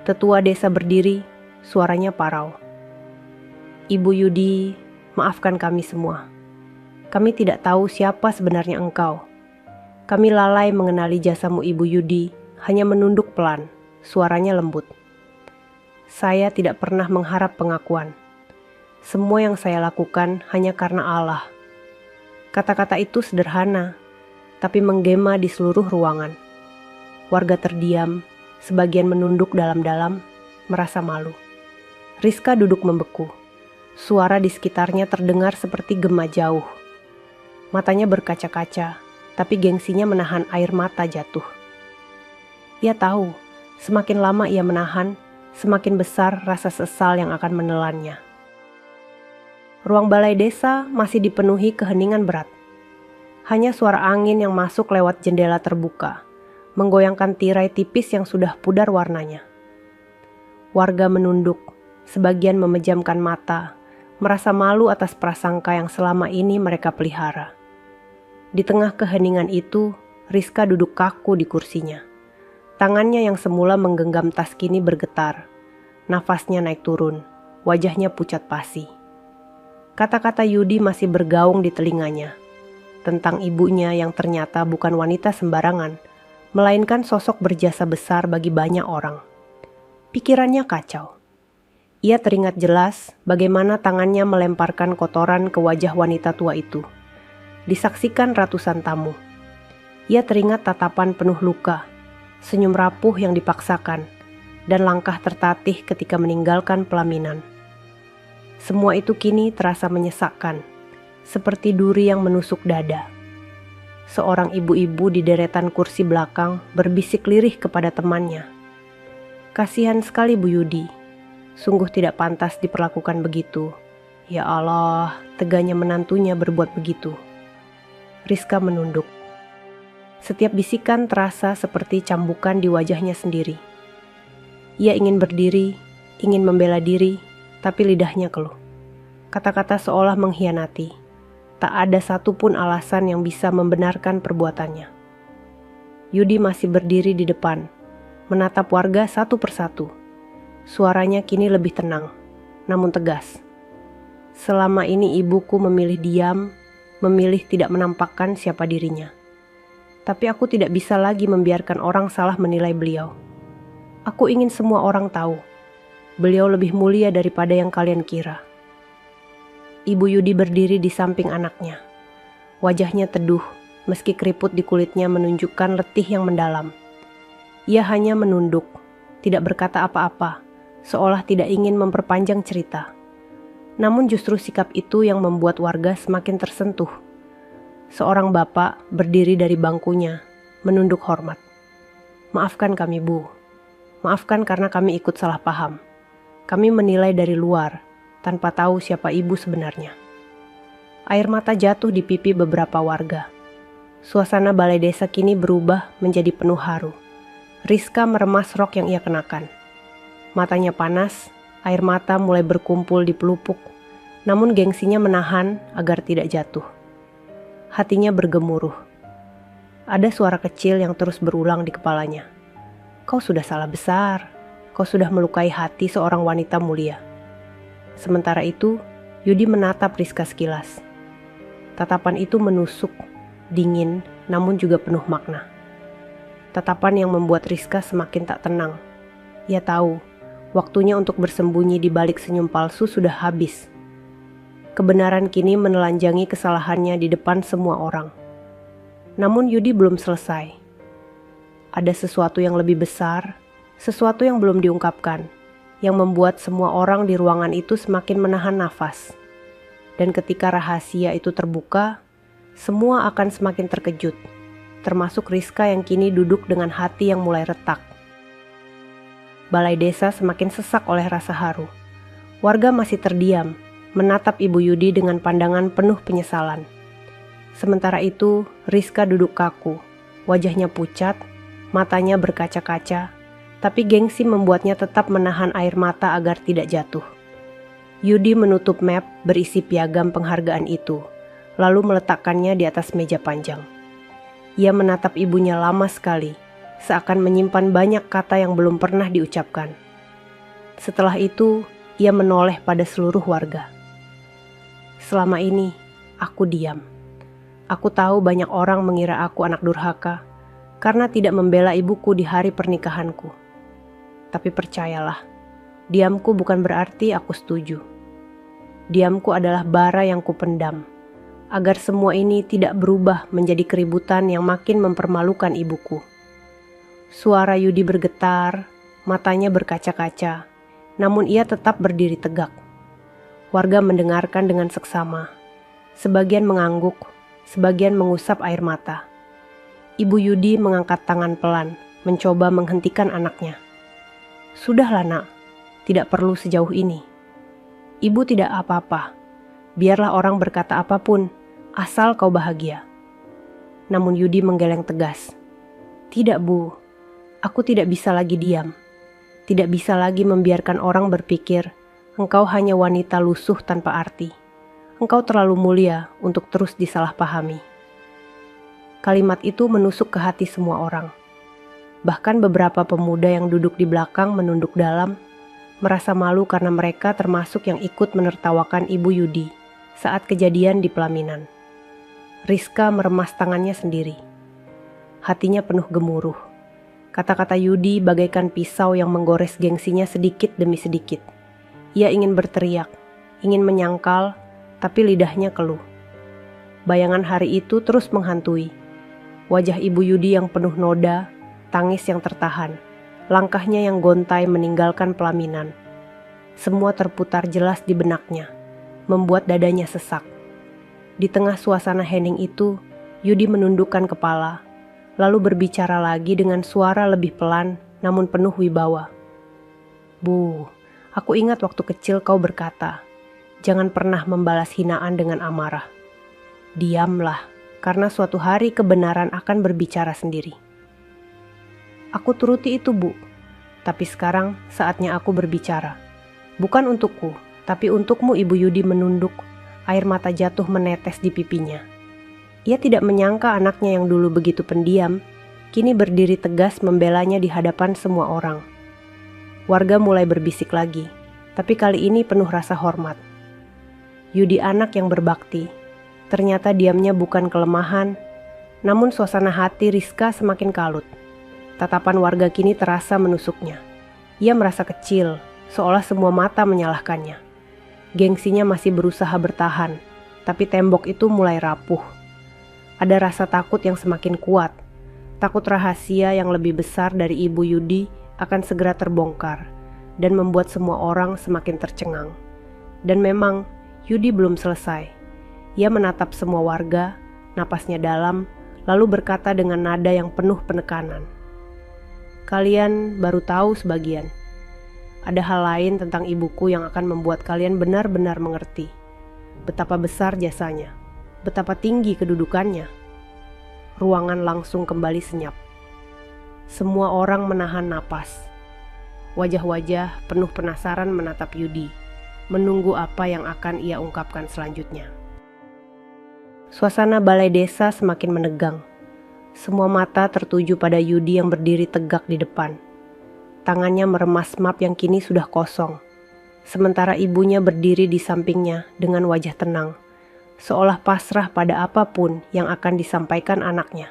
Speaker 2: Tetua desa berdiri, suaranya parau. Ibu Yudi, maafkan kami semua. Kami tidak tahu siapa sebenarnya engkau. Kami lalai mengenali jasamu Ibu Yudi, hanya menunduk pelan, suaranya lembut. Saya tidak pernah mengharap pengakuan. Semua yang saya lakukan hanya karena Allah. Kata-kata itu sederhana, tapi menggema di seluruh ruangan. Warga terdiam, sebagian menunduk dalam-dalam, merasa malu. Rizka duduk membeku. Suara di sekitarnya terdengar seperti gema jauh. Matanya berkaca-kaca, tapi gengsinya menahan air mata jatuh. Ia tahu, semakin lama ia menahan, semakin besar rasa sesal yang akan menelannya. Ruang balai desa masih dipenuhi keheningan berat. Hanya suara angin yang masuk lewat jendela terbuka, menggoyangkan tirai tipis yang sudah pudar warnanya. Warga menunduk, sebagian memejamkan mata, merasa malu atas prasangka yang selama ini mereka pelihara. Di tengah keheningan itu, Rizka duduk kaku di kursinya. Tangannya yang semula menggenggam tas kini bergetar. Nafasnya naik turun, wajahnya pucat pasi. Kata-kata Yudi masih bergaung di telinganya. Tentang ibunya yang ternyata bukan wanita sembarangan, melainkan sosok berjasa besar bagi banyak orang. Pikirannya kacau. Ia teringat jelas bagaimana tangannya melemparkan kotoran ke wajah wanita tua itu. Disaksikan ratusan tamu. Ia teringat tatapan penuh luka, senyum rapuh yang dipaksakan, dan langkah tertatih ketika meninggalkan pelaminan. Semua itu kini terasa menyesakkan, seperti duri yang menusuk dada. Seorang ibu-ibu di deretan kursi belakang berbisik lirih kepada temannya. "Kasihan sekali Bu Yudi, sungguh tidak pantas diperlakukan begitu. Ya Allah, teganya menantunya berbuat begitu." Rizka menunduk. Setiap bisikan terasa seperti cambukan di wajahnya sendiri. Ia ingin berdiri, ingin membela diri, tapi lidahnya keluh. Kata-kata seolah mengkhianati. Tak ada satupun alasan yang bisa membenarkan perbuatannya. Yudi masih berdiri di depan, menatap warga satu persatu. Suaranya kini lebih tenang, namun tegas. "Selama ini ibuku memilih diam, memilih tidak menampakkan siapa dirinya. Tapi aku tidak bisa lagi membiarkan orang salah menilai beliau. Aku ingin semua orang tahu, beliau lebih mulia daripada yang kalian kira." Ibu Yudi berdiri di samping anaknya. Wajahnya teduh, meski keriput di kulitnya menunjukkan letih yang mendalam. Ia hanya menunduk, tidak berkata apa-apa, seolah tidak ingin memperpanjang cerita. Namun justru sikap itu yang membuat warga semakin tersentuh. Seorang bapak berdiri dari bangkunya, menunduk hormat. "Maafkan kami, Bu. Maafkan karena kami ikut salah paham. Kami menilai dari luar, tanpa tahu siapa ibu sebenarnya." Air mata jatuh di pipi beberapa warga. Suasana balai desa kini berubah menjadi penuh haru. Rizka meremas rok yang ia kenakan. Matanya panas, air mata mulai berkumpul di pelupuk, namun gengsinya menahan agar tidak jatuh. Hatinya bergemuruh. Ada suara kecil yang terus berulang di kepalanya. "Kau sudah salah besar. Kau sudah melukai hati seorang wanita mulia." Sementara itu, Yudi menatap Rizka sekilas. Tatapan itu menusuk, dingin, namun juga penuh makna. Tatapan yang membuat Rizka semakin tak tenang. Ia tahu, waktunya untuk bersembunyi di balik senyum palsu sudah habis. Kebenaran kini menelanjangi kesalahannya di depan semua orang. Namun Yudi belum selesai. Ada sesuatu yang lebih besar, sesuatu yang belum diungkapkan, yang membuat semua orang di ruangan itu semakin menahan nafas. Dan ketika rahasia itu terbuka, semua akan semakin terkejut, termasuk Rizka yang kini duduk dengan hati yang mulai retak. Balai desa semakin sesak oleh rasa haru. Warga masih terdiam, menatap Ibu Yudi dengan pandangan penuh penyesalan. Sementara itu, Rizka duduk kaku, wajahnya pucat, matanya berkaca-kaca, tapi gengsi membuatnya tetap menahan air mata agar tidak jatuh. Yudi menutup map berisi piagam penghargaan itu, lalu meletakkannya di atas meja panjang. Ia menatap ibunya lama sekali, seakan menyimpan banyak kata yang belum pernah diucapkan. Setelah itu, ia menoleh pada seluruh warga. "Selama ini, aku diam. Aku tahu banyak orang mengira aku anak durhaka, karena tidak membela ibuku di hari pernikahanku. Tapi percayalah, diamku bukan berarti aku setuju. Diamku adalah bara yang kupendam, agar semua ini tidak berubah menjadi keributan yang makin mempermalukan ibuku." Suara Yudi bergetar, matanya berkaca-kaca, namun ia tetap berdiri tegak. Warga mendengarkan dengan seksama. Sebagian mengangguk, sebagian mengusap air mata. Ibu Yudi mengangkat tangan pelan, mencoba menghentikan anaknya. "Sudahlah nak, tidak perlu sejauh ini. Ibu tidak apa-apa. Biarlah orang berkata apapun, asal kau bahagia." Namun Yudi menggeleng tegas. "Tidak Bu, aku tidak bisa lagi diam. Tidak bisa lagi membiarkan orang berpikir, engkau hanya wanita lusuh tanpa arti. Engkau terlalu mulia untuk terus disalahpahami." Kalimat itu menusuk ke hati semua orang. Bahkan beberapa pemuda yang duduk di belakang menunduk dalam, merasa malu karena mereka termasuk yang ikut menertawakan Ibu Yudi saat kejadian di pelaminan. Rizka meremas tangannya sendiri. Hatinya penuh gemuruh. Kata-kata Yudi bagaikan pisau yang menggores gengsinya sedikit demi sedikit. Ia ingin berteriak, ingin menyangkal, tapi lidahnya keluh. Bayangan hari itu terus menghantui. Wajah Ibu Yudi yang penuh noda, tangis yang tertahan, langkahnya yang gontai meninggalkan pelaminan. Semua terputar jelas di benaknya, membuat dadanya sesak. Di tengah suasana hening itu, Yudi menundukkan kepala, lalu berbicara lagi dengan suara lebih pelan namun penuh wibawa. Bu, aku ingat waktu kecil kau berkata, jangan pernah membalas hinaan dengan amarah. Diamlah, karena suatu hari kebenaran akan berbicara sendiri. Aku turuti itu, Bu. Tapi sekarang saatnya aku berbicara. Bukan untukku, tapi untukmu. Ibu Yudi menunduk, air mata jatuh menetes di pipinya. Ia tidak menyangka anaknya yang dulu begitu pendiam, kini berdiri tegas membelanya di hadapan semua orang. Warga mulai berbisik lagi, tapi kali ini penuh rasa hormat. Yudi anak yang berbakti. Ternyata diamnya bukan kelemahan, namun suasana hati Rizka semakin kalut. Tatapan warga kini terasa menusuknya. Ia merasa kecil, seolah semua mata menyalahkannya. Gengsinya masih berusaha bertahan, tapi tembok itu mulai rapuh. Ada rasa takut yang semakin kuat. Takut rahasia yang lebih besar dari Ibu Yudi akan segera terbongkar dan membuat semua orang semakin tercengang. Dan memang Yudi belum selesai. Ia menatap semua warga, napasnya dalam, lalu berkata dengan nada yang penuh penekanan. Kalian baru tahu sebagian. Ada hal lain tentang ibuku yang akan membuat kalian benar-benar mengerti betapa besar jasanya, betapa tinggi kedudukannya. Ruangan langsung kembali senyap. Semua orang menahan napas. Wajah-wajah penuh penasaran menatap Yudi, menunggu apa yang akan ia ungkapkan selanjutnya. Suasana balai desa semakin menegang. Semua mata tertuju pada Yudi yang berdiri tegak di depan. Tangannya meremas map yang kini sudah kosong. Sementara ibunya berdiri di sampingnya dengan wajah tenang, seolah pasrah pada apapun yang akan disampaikan anaknya.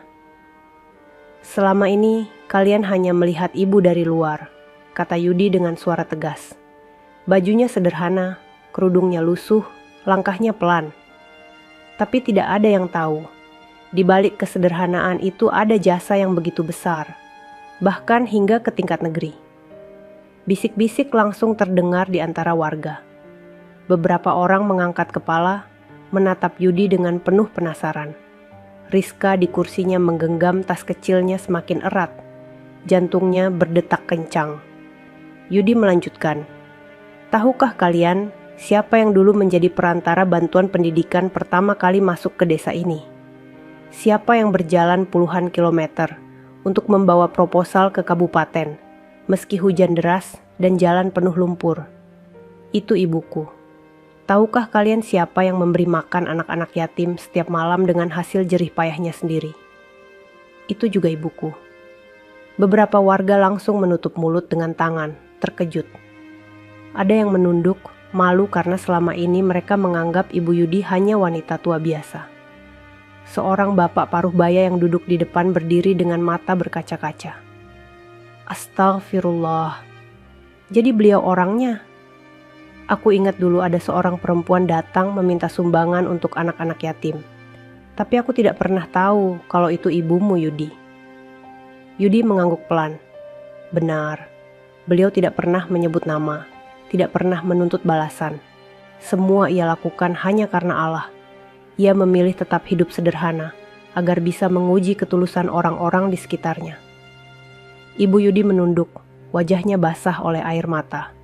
Speaker 2: Selama ini kalian hanya melihat ibu dari luar, kata Yudi dengan suara tegas. Bajunya sederhana, kerudungnya lusuh, langkahnya pelan. Tapi tidak ada yang tahu, di balik kesederhanaan itu ada jasa yang begitu besar, bahkan hingga ke tingkat negeri. Bisik-bisik langsung terdengar di antara warga. Beberapa orang mengangkat kepala, menatap Yudi dengan penuh penasaran. Rizka di kursinya menggenggam tas kecilnya semakin erat, jantungnya berdetak kencang. Yudi melanjutkan, tahukah kalian siapa yang dulu menjadi perantara bantuan pendidikan pertama kali masuk ke desa ini? Siapa yang berjalan puluhan kilometer untuk membawa proposal ke kabupaten, meski hujan deras dan jalan penuh lumpur? Itu ibuku. Tahukah kalian siapa yang memberi makan anak-anak yatim setiap malam dengan hasil jerih payahnya sendiri? Itu juga ibuku. Beberapa warga langsung menutup mulut dengan tangan, terkejut. Ada yang menunduk, malu karena selama ini mereka menganggap Ibu Yudi hanya wanita tua biasa. Seorang bapak paruh baya yang duduk di depan berdiri dengan mata berkaca-kaca. Astagfirullah. Jadi beliau orangnya? Aku ingat dulu ada seorang perempuan datang meminta sumbangan untuk anak-anak yatim. Tapi aku tidak pernah tahu kalau itu ibumu, Yudi. Yudi mengangguk pelan. Benar, beliau tidak pernah menyebut nama, tidak pernah menuntut balasan. Semua ia lakukan hanya karena Allah. Ia memilih tetap hidup sederhana, agar bisa menguji ketulusan orang-orang di sekitarnya. Ibu Yudi menunduk, wajahnya basah oleh air mata.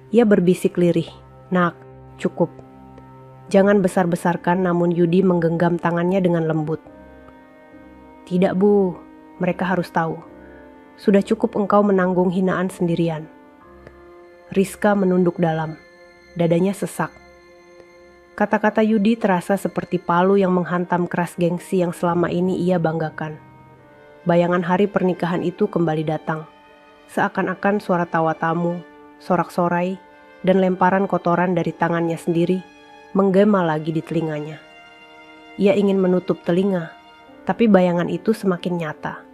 Speaker 2: Ia berbisik lirih, "Nak, cukup." Jangan besar-besarkan, namun Yudi menggenggam tangannya dengan lembut. Tidak, Bu, mereka harus tahu. Sudah cukup engkau menanggung hinaan sendirian. Rizka menunduk dalam, dadanya sesak. Kata-kata Yudi terasa seperti palu yang menghantam keras gengsi yang selama ini ia banggakan. Bayangan hari pernikahan itu kembali datang. Seakan-akan suara tawa tamu, sorak-sorai, dan lemparan kotoran dari tangannya sendiri menggema lagi di telinganya. Ia ingin menutup telinga, tapi bayangan itu semakin nyata.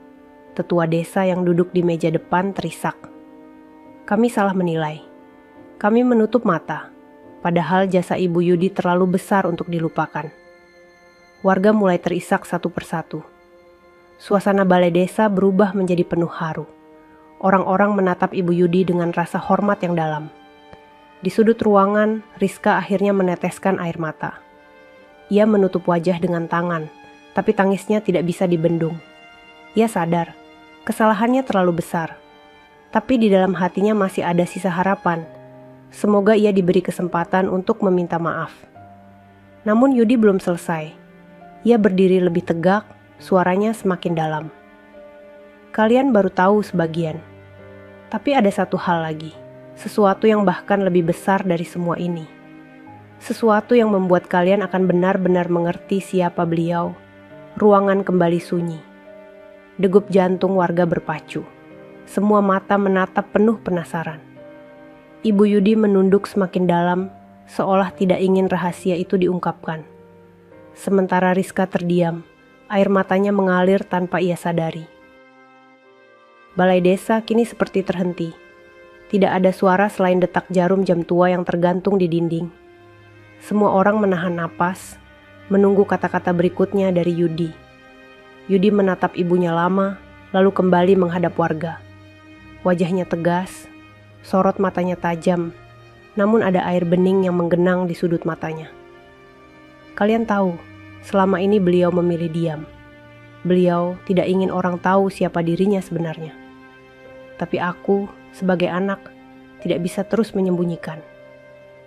Speaker 2: Tetua desa yang duduk di meja depan terisak. Kami salah menilai. Kami menutup mata. Padahal jasa Ibu Yudi terlalu besar untuk dilupakan. Warga mulai terisak satu persatu. Suasana balai desa berubah menjadi penuh haru. Orang-orang menatap Ibu Yudi dengan rasa hormat yang dalam. Di sudut ruangan, Rizka akhirnya meneteskan air mata. Ia menutup wajah dengan tangan, tapi tangisnya tidak bisa dibendung. Ia sadar, kesalahannya terlalu besar. Tapi di dalam hatinya masih ada sisa harapan. Semoga ia diberi kesempatan untuk meminta maaf. Namun Yudi belum selesai. Ia berdiri lebih tegak, suaranya semakin dalam. Kalian baru tahu sebagian. Tapi ada satu hal lagi, sesuatu yang bahkan lebih besar dari semua ini. Sesuatu yang membuat kalian akan benar-benar mengerti siapa beliau. Ruangan kembali sunyi. Degup jantung warga berpacu. Semua mata menatap penuh penasaran. Ibu Yudi menunduk semakin dalam, seolah tidak ingin rahasia itu diungkapkan. Sementara Rizka terdiam, air matanya mengalir tanpa ia sadari. Balai desa kini seperti terhenti. Tidak ada suara selain detak jarum jam tua yang tergantung di dinding. Semua orang menahan napas, menunggu kata-kata berikutnya dari Yudi. Yudi menatap ibunya lama, lalu kembali menghadap warga. Wajahnya tegas, sorot matanya tajam, namun ada air bening yang menggenang di sudut matanya. Kalian tahu, selama ini beliau memilih diam. Beliau tidak ingin orang tahu siapa dirinya sebenarnya. Tapi aku, sebagai anak, tidak bisa terus menyembunyikan.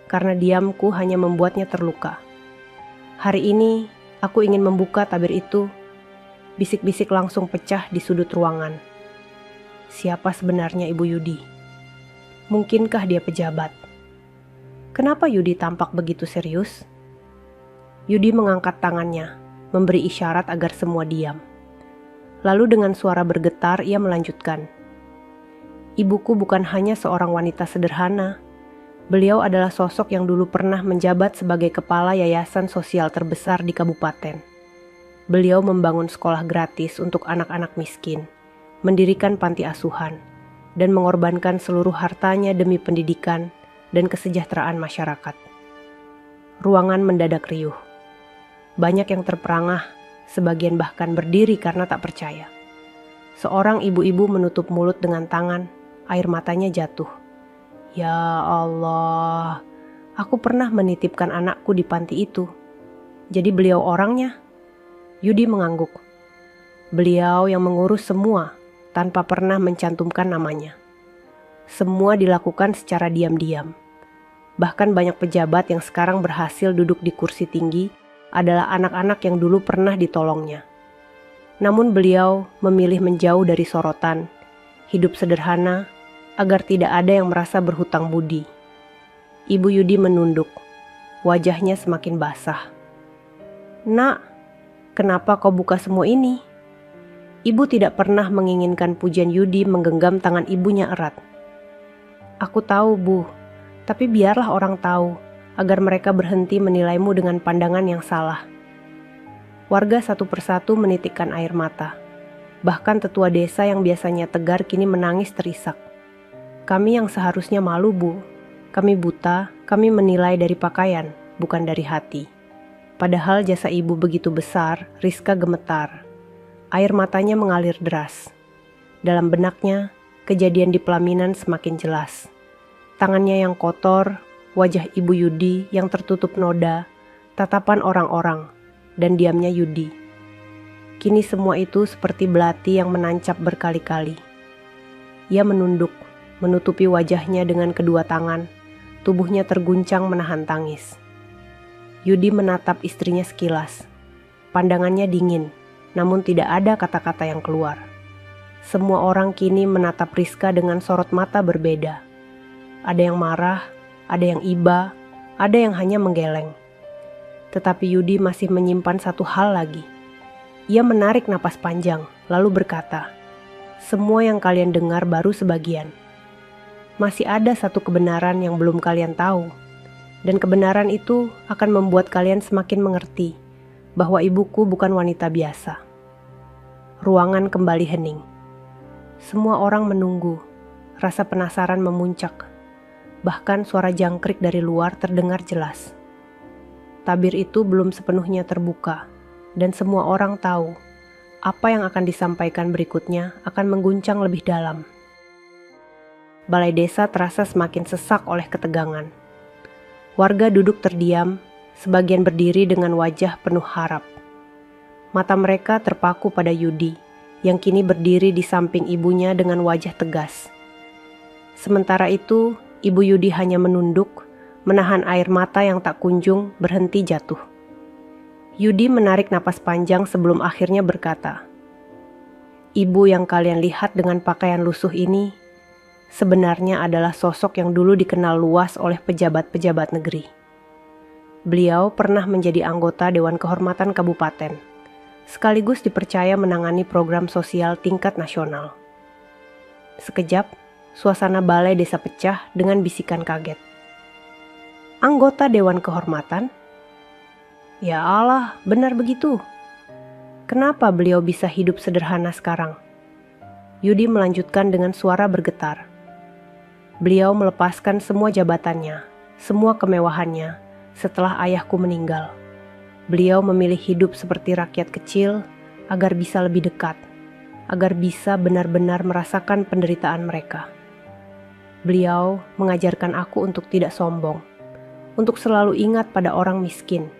Speaker 2: Karena diamku hanya membuatnya terluka. Hari ini, aku ingin membuka tabir itu. Bisik-bisik langsung pecah di sudut ruangan. Siapa sebenarnya Ibu Yudi? Mungkinkah dia pejabat? Kenapa Yudi tampak begitu serius? Yudi mengangkat tangannya, memberi isyarat agar semua diam. Lalu dengan suara bergetar ia melanjutkan. Ibuku bukan hanya seorang wanita sederhana. Beliau adalah sosok yang dulu pernah menjabat sebagai kepala yayasan sosial terbesar di kabupaten. Beliau membangun sekolah gratis untuk anak-anak miskin, mendirikan panti asuhan, dan mengorbankan seluruh hartanya demi pendidikan dan kesejahteraan masyarakat. Ruangan mendadak riuh. Banyak yang terperangah, sebagian bahkan berdiri karena tak percaya. Seorang ibu-ibu menutup mulut dengan tangan, air matanya jatuh. Ya Allah, aku pernah menitipkan anakku di panti itu. Jadi beliau orangnya? Yudi mengangguk. Beliau yang mengurus semua tanpa pernah mencantumkan namanya. Semua dilakukan secara diam-diam. Bahkan banyak pejabat yang sekarang berhasil duduk di kursi tinggi adalah anak-anak yang dulu pernah ditolongnya. Namun beliau memilih menjauh dari sorotan, hidup sederhana, agar tidak ada yang merasa berhutang budi. Ibu Yudi menunduk, wajahnya semakin basah. Nak, kenapa kau buka semua ini? Ibu tidak pernah menginginkan pujian Yudi menggenggam tangan ibunya erat. Aku tahu, Bu, tapi biarlah orang tahu, agar mereka berhenti menilaimu dengan pandangan yang salah. Warga satu persatu menitikkan air mata. Bahkan tetua desa yang biasanya tegar kini menangis terisak. Kami yang seharusnya malu, Bu. Kami buta, kami menilai dari pakaian, bukan dari hati. Padahal jasa ibu begitu besar, Rizka gemetar. Air matanya mengalir deras. Dalam benaknya, kejadian di pelaminan semakin jelas. Tangannya yang kotor, wajah Ibu Yudi yang tertutup noda, tatapan orang-orang, dan diamnya Yudi. Kini semua itu seperti belati yang menancap berkali-kali. Ia menunduk, menutupi wajahnya dengan kedua tangan, tubuhnya terguncang menahan tangis. Yudi menatap istrinya sekilas. Pandangannya dingin, namun tidak ada kata-kata yang keluar. Semua orang kini menatap Rizka dengan sorot mata berbeda. Ada yang marah, ada yang iba, ada yang hanya menggeleng. Tetapi Yudi masih menyimpan satu hal lagi. Ia menarik napas panjang, lalu berkata, "Semua yang kalian dengar baru sebagian. Masih ada satu kebenaran yang belum kalian tahu. Dan kebenaran itu akan membuat kalian semakin mengerti bahwa ibuku bukan wanita biasa." Ruangan kembali hening. Semua orang menunggu, rasa penasaran memuncak. Bahkan suara jangkrik dari luar terdengar jelas. Tabir itu belum sepenuhnya terbuka, dan semua orang tahu apa yang akan disampaikan berikutnya akan mengguncang lebih dalam. Balai desa terasa semakin sesak oleh ketegangan. Warga duduk terdiam, sebagian berdiri dengan wajah penuh harap. Mata mereka terpaku pada Yudi, yang kini berdiri di samping ibunya dengan wajah tegas. Sementara itu, Ibu Yudi hanya menunduk, menahan air mata yang tak kunjung berhenti jatuh. Yudi menarik napas panjang sebelum akhirnya berkata, "Ibu yang kalian lihat dengan pakaian lusuh ini, sebenarnya adalah sosok yang dulu dikenal luas oleh pejabat-pejabat negeri. Beliau pernah menjadi anggota Dewan Kehormatan Kabupaten, sekaligus dipercaya menangani program sosial tingkat nasional." Sekejap, suasana balai desa pecah dengan bisikan kaget. "Anggota Dewan Kehormatan? Ya Allah, benar begitu. Kenapa beliau bisa hidup sederhana sekarang?" Yudi melanjutkan dengan suara bergetar. "Beliau melepaskan semua jabatannya, semua kemewahannya setelah ayahku meninggal. Beliau memilih hidup seperti rakyat kecil agar bisa lebih dekat, agar bisa benar-benar merasakan penderitaan mereka. Beliau mengajarkan aku untuk tidak sombong, untuk selalu ingat pada orang miskin,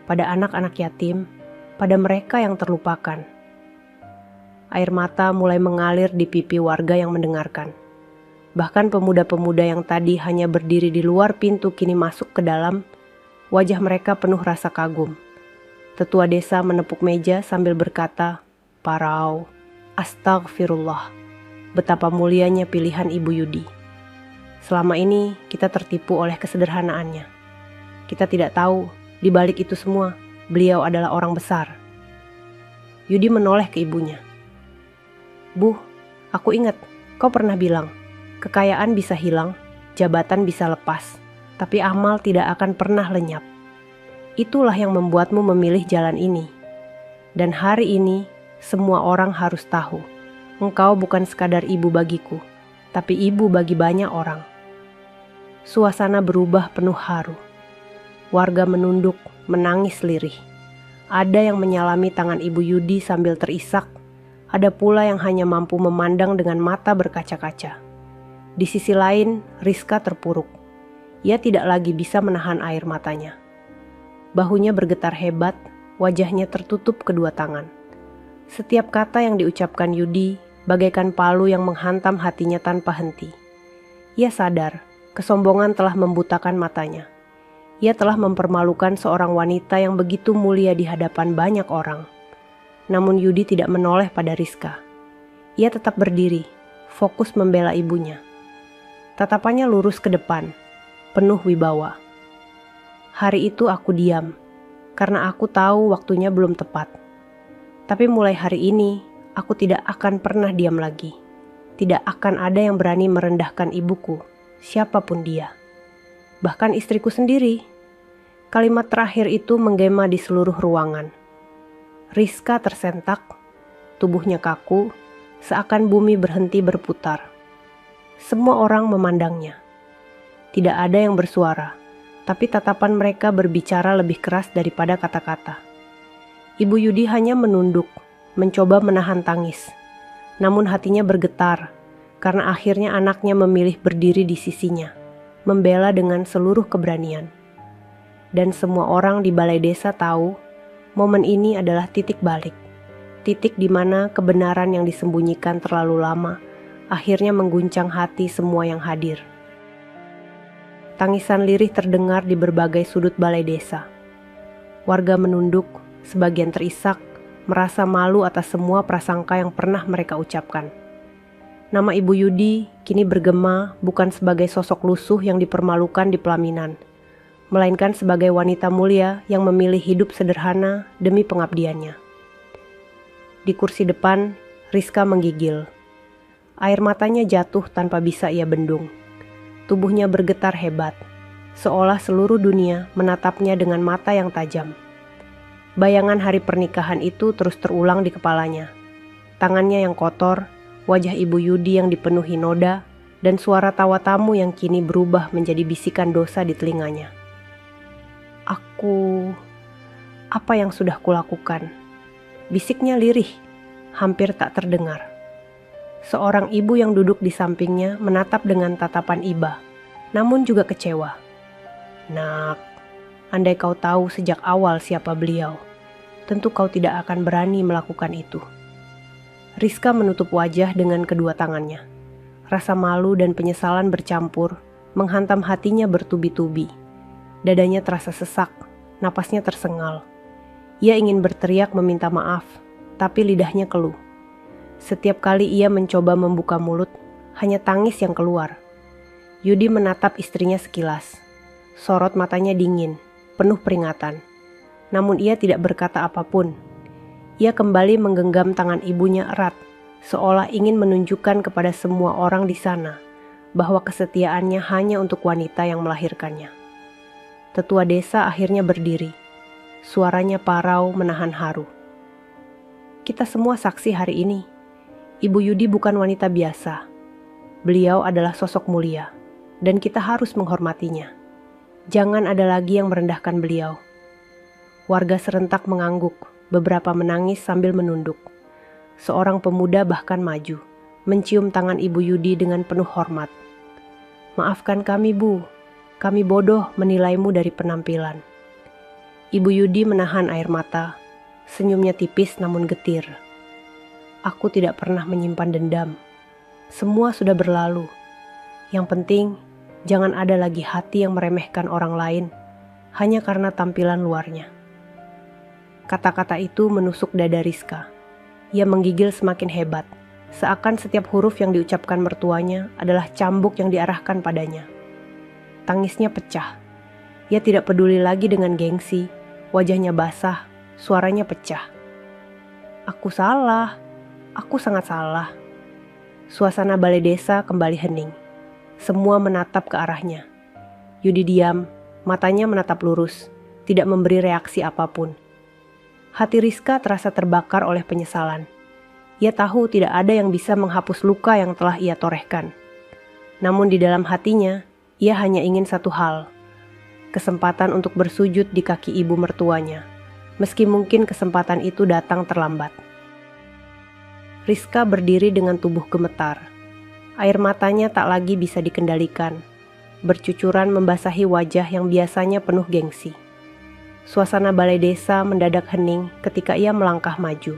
Speaker 2: pada anak-anak yatim, pada mereka yang terlupakan." Air mata mulai mengalir di pipi warga yang mendengarkan. Bahkan pemuda-pemuda yang tadi hanya berdiri di luar pintu kini masuk ke dalam, wajah mereka penuh rasa kagum. Tetua desa menepuk meja sambil berkata, "Parau, astagfirullah, betapa mulianya pilihan Ibu Yudi. Selama ini kita tertipu oleh kesederhanaannya. Kita tidak tahu, di balik itu semua, beliau adalah orang besar." Yudi menoleh ke ibunya. "Bu, aku ingat, kau pernah bilang, kekayaan bisa hilang, jabatan bisa lepas, tapi amal tidak akan pernah lenyap. Itulah yang membuatmu memilih jalan ini. Dan hari ini, semua orang harus tahu, engkau bukan sekadar ibu bagiku, tapi ibu bagi banyak orang." Suasana berubah penuh haru. Warga menunduk, menangis lirih. Ada yang menyalami tangan Ibu Yudi sambil terisak, ada pula yang hanya mampu memandang dengan mata berkaca-kaca. Di sisi lain, Rizka terpuruk. Ia tidak lagi bisa menahan air matanya. Bahunya bergetar hebat, wajahnya tertutup kedua tangan. Setiap kata yang diucapkan Yudi bagaikan palu yang menghantam hatinya tanpa henti. Ia sadar, kesombongan telah membutakan matanya. Ia telah mempermalukan seorang wanita yang begitu mulia di hadapan banyak orang. Namun Yudi tidak menoleh pada Rizka. Ia tetap berdiri, fokus membela ibunya. Tatapannya lurus ke depan, penuh wibawa. "Hari itu aku diam, karena aku tahu waktunya belum tepat. Tapi mulai hari ini, aku tidak akan pernah diam lagi. Tidak akan ada yang berani merendahkan ibuku, siapapun dia. Bahkan istriku sendiri." Kalimat terakhir itu menggema di seluruh ruangan. Rizka tersentak, tubuhnya kaku, seakan bumi berhenti berputar. Semua orang memandangnya. Tidak ada yang bersuara, tapi tatapan mereka berbicara lebih keras daripada kata-kata. Ibu Yudi hanya menunduk, mencoba menahan tangis. Namun hatinya bergetar, karena akhirnya anaknya memilih berdiri di sisinya, membela dengan seluruh keberanian. Dan semua orang di balai desa tahu, momen ini adalah titik balik. Titik di mana kebenaran yang disembunyikan terlalu lama akhirnya mengguncang hati semua yang hadir. Tangisan lirih terdengar di berbagai sudut balai desa. Warga menunduk, sebagian terisak, merasa malu atas semua prasangka yang pernah mereka ucapkan. Nama Ibu Yudi kini bergema bukan sebagai sosok lusuh yang dipermalukan di pelaminan, melainkan sebagai wanita mulia yang memilih hidup sederhana demi pengabdiannya. Di kursi depan, Rizka menggigil. Air matanya jatuh tanpa bisa ia bendung. Tubuhnya bergetar hebat, seolah seluruh dunia menatapnya dengan mata yang tajam. Bayangan hari pernikahan itu terus terulang di kepalanya. Tangannya yang kotor, wajah Ibu Yudi yang dipenuhi noda, dan suara tawa tamu yang kini berubah menjadi bisikan dosa di telinganya. Apa yang sudah kulakukan?" Bisiknya lirih, hampir tak terdengar. Seorang ibu yang duduk di sampingnya menatap dengan tatapan iba, namun juga kecewa. "Nak, andai kau tahu sejak awal siapa beliau, tentu kau tidak akan berani melakukan itu." Rizka menutup wajah dengan kedua tangannya. Rasa malu dan penyesalan bercampur, menghantam hatinya bertubi-tubi. Dadanya terasa sesak, napasnya tersengal. Ia ingin berteriak meminta maaf, tapi lidahnya keluh. Setiap kali ia mencoba membuka mulut, hanya tangis yang keluar. Yudi menatap istrinya sekilas. Sorot matanya dingin, penuh peringatan. Namun ia tidak berkata apapun. Ia kembali menggenggam tangan ibunya erat, seolah ingin menunjukkan kepada semua orang di sana bahwa kesetiaannya hanya untuk wanita yang melahirkannya. Tetua desa akhirnya berdiri. Suaranya parau menahan haru. "Kita semua saksi hari ini. Ibu Yudi bukan wanita biasa. Beliau adalah sosok mulia, dan kita harus menghormatinya. Jangan ada lagi yang merendahkan beliau." Warga serentak mengangguk, beberapa menangis sambil menunduk. Seorang pemuda bahkan maju, mencium tangan Ibu Yudi dengan penuh hormat. "Maafkan kami, Bu. Kami bodoh menilaimu dari penampilan." Ibu Yudi menahan air mata, senyumnya tipis namun getir. "Aku tidak pernah menyimpan dendam. Semua sudah berlalu. Yang penting, jangan ada lagi hati yang meremehkan orang lain hanya karena tampilan luarnya." Kata-kata itu menusuk dada Rizka. Ia menggigil semakin hebat, seakan setiap huruf yang diucapkan mertuanya adalah cambuk yang diarahkan padanya. Tangisnya pecah. Ia tidak peduli lagi dengan gengsi, wajahnya basah, suaranya pecah. "Aku salah. Aku sangat salah." Suasana balai desa kembali hening. Semua menatap ke arahnya. Yudi diam, matanya menatap lurus, tidak memberi reaksi apapun. Hati Rizka terasa terbakar oleh penyesalan. Ia tahu tidak ada yang bisa menghapus luka yang telah ia torehkan. Namun di dalam hatinya, ia hanya ingin satu hal, kesempatan untuk bersujud di kaki ibu mertuanya, meski mungkin kesempatan itu datang terlambat. Rizka berdiri dengan tubuh gemetar. Air matanya tak lagi bisa dikendalikan, bercucuran membasahi wajah yang biasanya penuh gengsi. Suasana balai desa mendadak hening ketika ia melangkah maju.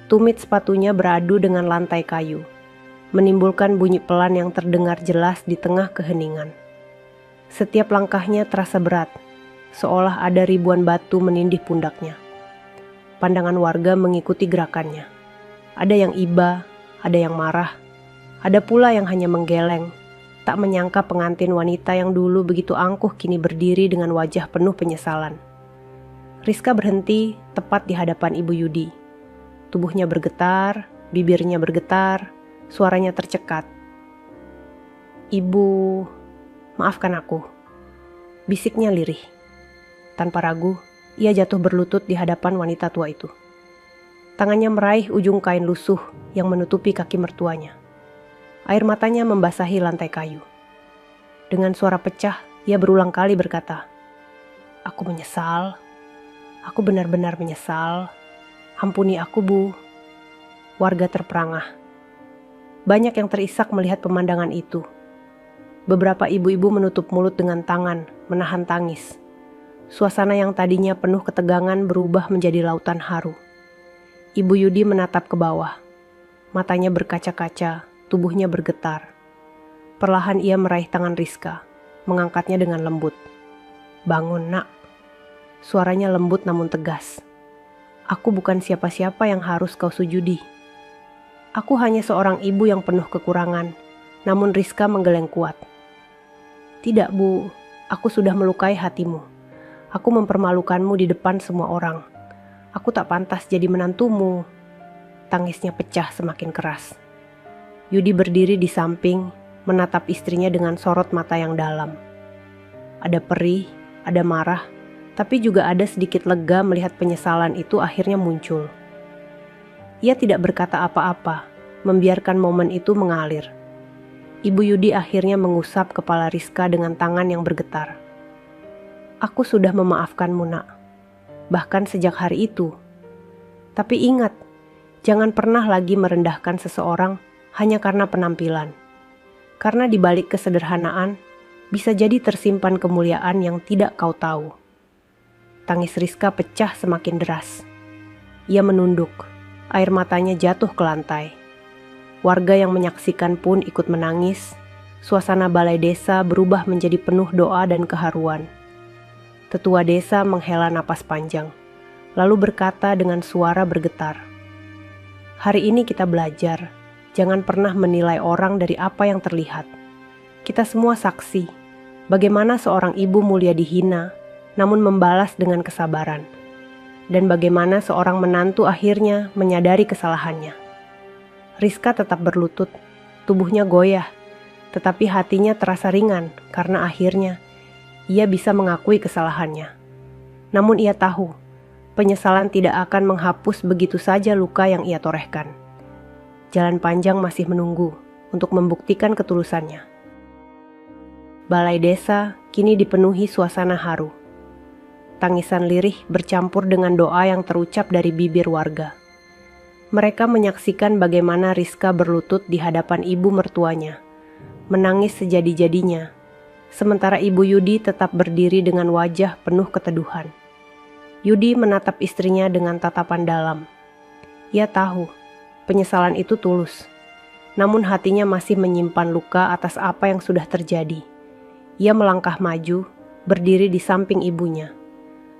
Speaker 2: Tumit sepatunya beradu dengan lantai kayu, menimbulkan bunyi pelan yang terdengar jelas di tengah keheningan. Setiap langkahnya terasa berat, seolah ada ribuan batu menindih pundaknya. Pandangan warga mengikuti gerakannya. Ada yang iba, ada yang marah, ada pula yang hanya menggeleng, tak menyangka pengantin wanita yang dulu begitu angkuh kini berdiri dengan wajah penuh penyesalan. Rizka berhenti tepat di hadapan Ibu Yudi. Tubuhnya bergetar, bibirnya bergetar, suaranya tercekat. "Ibu, maafkan aku," bisiknya lirih. Tanpa ragu, ia jatuh berlutut di hadapan wanita tua itu. Tangannya meraih ujung kain lusuh yang menutupi kaki mertuanya. Air matanya membasahi lantai kayu. Dengan suara pecah, ia berulang kali berkata, "Aku menyesal. Aku benar-benar menyesal. Ampuni aku, Bu." Warga terperangah. Banyak yang terisak melihat pemandangan itu. Beberapa ibu-ibu menutup mulut dengan tangan, menahan tangis. Suasana yang tadinya penuh ketegangan berubah menjadi lautan haru. Ibu Yudi menatap ke bawah. Matanya berkaca-kaca, tubuhnya bergetar. Perlahan ia meraih tangan Rizka, mengangkatnya dengan lembut. "Bangun, Nak." Suaranya lembut namun tegas. "Aku bukan siapa-siapa yang harus kau sujudi. Aku hanya seorang ibu yang penuh kekurangan." Namun Rizka menggeleng kuat. "Tidak, Bu. Aku sudah melukai hatimu. Aku mempermalukanmu di depan semua orang. Aku tak pantas jadi menantumu." Tangisnya pecah semakin keras. Yudi berdiri di samping, menatap istrinya dengan sorot mata yang dalam. Ada perih, ada marah, tapi juga ada sedikit lega melihat penyesalan itu akhirnya muncul. Ia tidak berkata apa-apa, membiarkan momen itu mengalir. Ibu Yudi akhirnya mengusap kepala Rizka dengan tangan yang bergetar. "Aku sudah memaafkanmu, Nak. Bahkan sejak hari itu. Tapi ingat, Jangan pernah lagi merendahkan seseorang hanya karena penampilan. Karena di balik kesederhanaan, bisa jadi tersimpan kemuliaan yang tidak kau tahu. Tangis Rizka pecah semakin deras. Ia menunduk, air matanya jatuh ke lantai. Warga yang menyaksikan pun ikut menangis. Suasana balai desa berubah menjadi penuh doa dan keharuan. Tetua desa menghela napas panjang, lalu berkata dengan suara bergetar, "Hari ini kita belajar, jangan pernah menilai orang dari apa yang terlihat. Kita semua saksi, bagaimana seorang ibu mulia dihina, namun membalas dengan kesabaran. Dan bagaimana seorang menantu akhirnya menyadari kesalahannya." Rizka tetap berlutut, tubuhnya goyah, tetapi hatinya terasa ringan karena akhirnya ia bisa mengakui kesalahannya. Namun ia tahu, penyesalan tidak akan menghapus begitu saja luka yang ia torehkan. Jalan panjang masih menunggu untuk membuktikan ketulusannya. Balai desa kini dipenuhi suasana haru. Tangisan lirih bercampur dengan doa yang terucap dari bibir warga. Mereka menyaksikan bagaimana Rizka berlutut di hadapan ibu mertuanya, menangis sejadi-jadinya, sementara Ibu Yudi tetap berdiri dengan wajah penuh keteduhan. Yudi menatap istrinya dengan tatapan dalam. Ia tahu, penyesalan itu tulus, namun hatinya masih menyimpan luka atas apa yang sudah terjadi. Ia melangkah maju, berdiri di samping ibunya.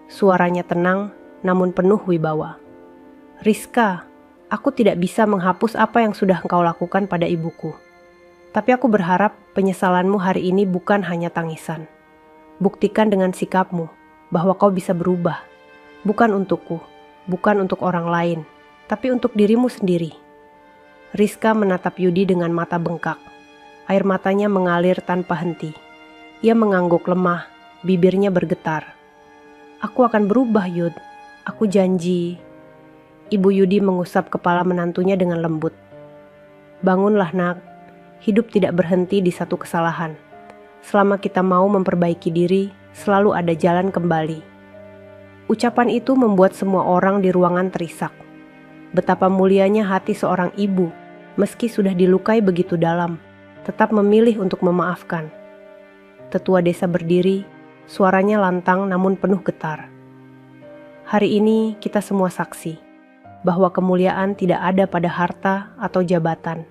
Speaker 2: Suaranya tenang, namun penuh wibawa. "Rizka, aku tidak bisa menghapus apa yang sudah engkau lakukan pada ibuku. Tapi aku berharap penyesalanmu hari ini bukan hanya tangisan. Buktikan dengan sikapmu bahwa kau bisa berubah. Bukan untukku, bukan untuk orang lain, tapi untuk dirimu sendiri." Rizka menatap Yudi dengan mata bengkak. Air matanya mengalir tanpa henti. Ia mengangguk lemah, bibirnya bergetar. "Aku akan berubah, Yud. Aku janji." Ibu Yudi mengusap kepala menantunya dengan lembut. "Bangunlah, nak. Hidup tidak berhenti di satu kesalahan. Selama kita mau memperbaiki diri, selalu ada jalan kembali." Ucapan itu membuat semua orang di ruangan terisak. Betapa mulianya hati seorang ibu, meski sudah dilukai begitu dalam, tetap memilih untuk memaafkan. Tetua desa berdiri, suaranya lantang namun penuh getar. "Hari ini kita semua saksi bahwa kemuliaan tidak ada pada harta atau jabatan,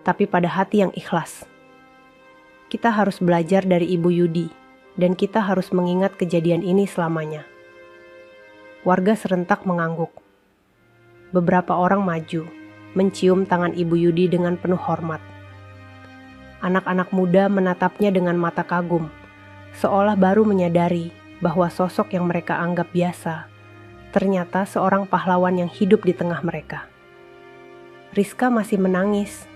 Speaker 2: tapi pada hati yang ikhlas. Kita harus belajar dari Ibu Yudi, dan kita harus mengingat kejadian ini selamanya." Warga serentak mengangguk. Beberapa orang maju, mencium tangan Ibu Yudi dengan penuh hormat. Anak-anak muda menatapnya dengan mata kagum, seolah baru menyadari bahwa sosok yang mereka anggap biasa, ternyata seorang pahlawan yang hidup di tengah mereka. Rizka masih menangis,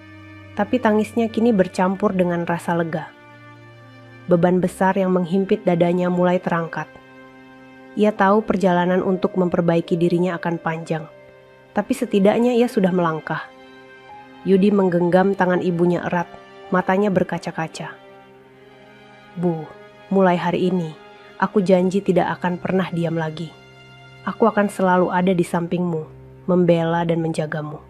Speaker 2: tapi tangisnya kini bercampur dengan rasa lega. Beban besar yang menghimpit dadanya mulai terangkat. Ia tahu perjalanan untuk memperbaiki dirinya akan panjang, tapi setidaknya ia sudah melangkah. Yudi menggenggam tangan ibunya erat, matanya berkaca-kaca. "Bu, mulai hari ini, aku janji tidak akan pernah diam lagi. Aku akan selalu ada di sampingmu, membela dan menjagamu."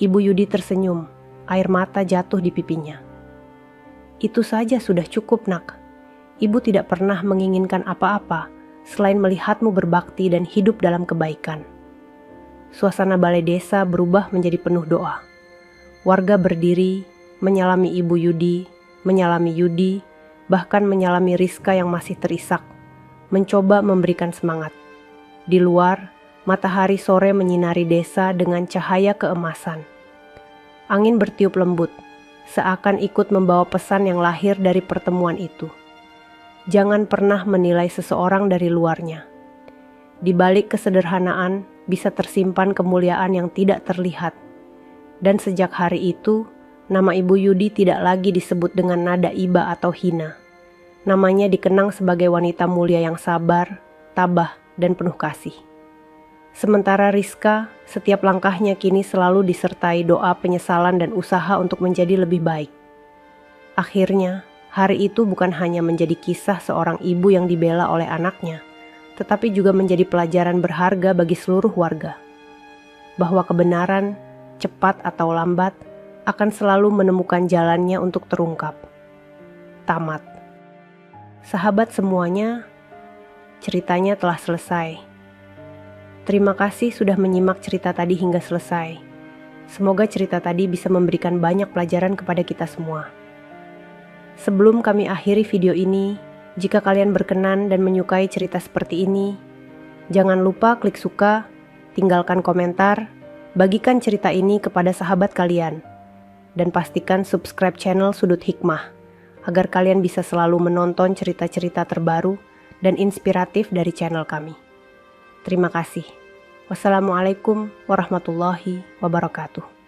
Speaker 2: Ibu Yudi tersenyum, air mata jatuh di pipinya. "Itu saja sudah cukup, nak. Ibu tidak pernah menginginkan apa-apa selain melihatmu berbakti dan hidup dalam kebaikan." Suasana balai desa berubah menjadi penuh doa. Warga berdiri, menyalami Ibu Yudi, menyalami Yudi, bahkan menyalami Rizka yang masih terisak, mencoba memberikan semangat. Di luar, matahari sore menyinari desa dengan cahaya keemasan. Angin bertiup lembut, seakan ikut membawa pesan yang lahir dari pertemuan itu. Jangan pernah menilai seseorang dari luarnya. Di balik kesederhanaan bisa tersimpan kemuliaan yang tidak terlihat. Dan sejak hari itu, nama Ibu Yudi tidak lagi disebut dengan nada iba atau hina. Namanya dikenang sebagai wanita mulia yang sabar, tabah, dan penuh kasih. Sementara Rizka, setiap langkahnya kini selalu disertai doa penyesalan dan usaha untuk menjadi lebih baik. Akhirnya, hari itu bukan hanya menjadi kisah seorang ibu yang dibela oleh anaknya, tetapi juga menjadi pelajaran berharga bagi seluruh warga. bahwa kebenaran, cepat atau lambat, akan selalu menemukan jalannya untuk terungkap. Tamat. Sahabat semuanya, ceritanya telah selesai. Terima kasih sudah menyimak cerita tadi hingga selesai. Semoga cerita tadi bisa memberikan banyak pelajaran kepada kita semua. Sebelum kami akhiri video ini, jika kalian berkenan dan menyukai cerita seperti ini, jangan lupa klik suka, tinggalkan komentar, bagikan cerita ini kepada sahabat kalian, dan pastikan subscribe channel Sudut Hikmah, agar kalian bisa selalu menonton cerita-cerita terbaru dan inspiratif dari channel kami. Terima kasih. Wassalamualaikum warahmatullahi wabarakatuh.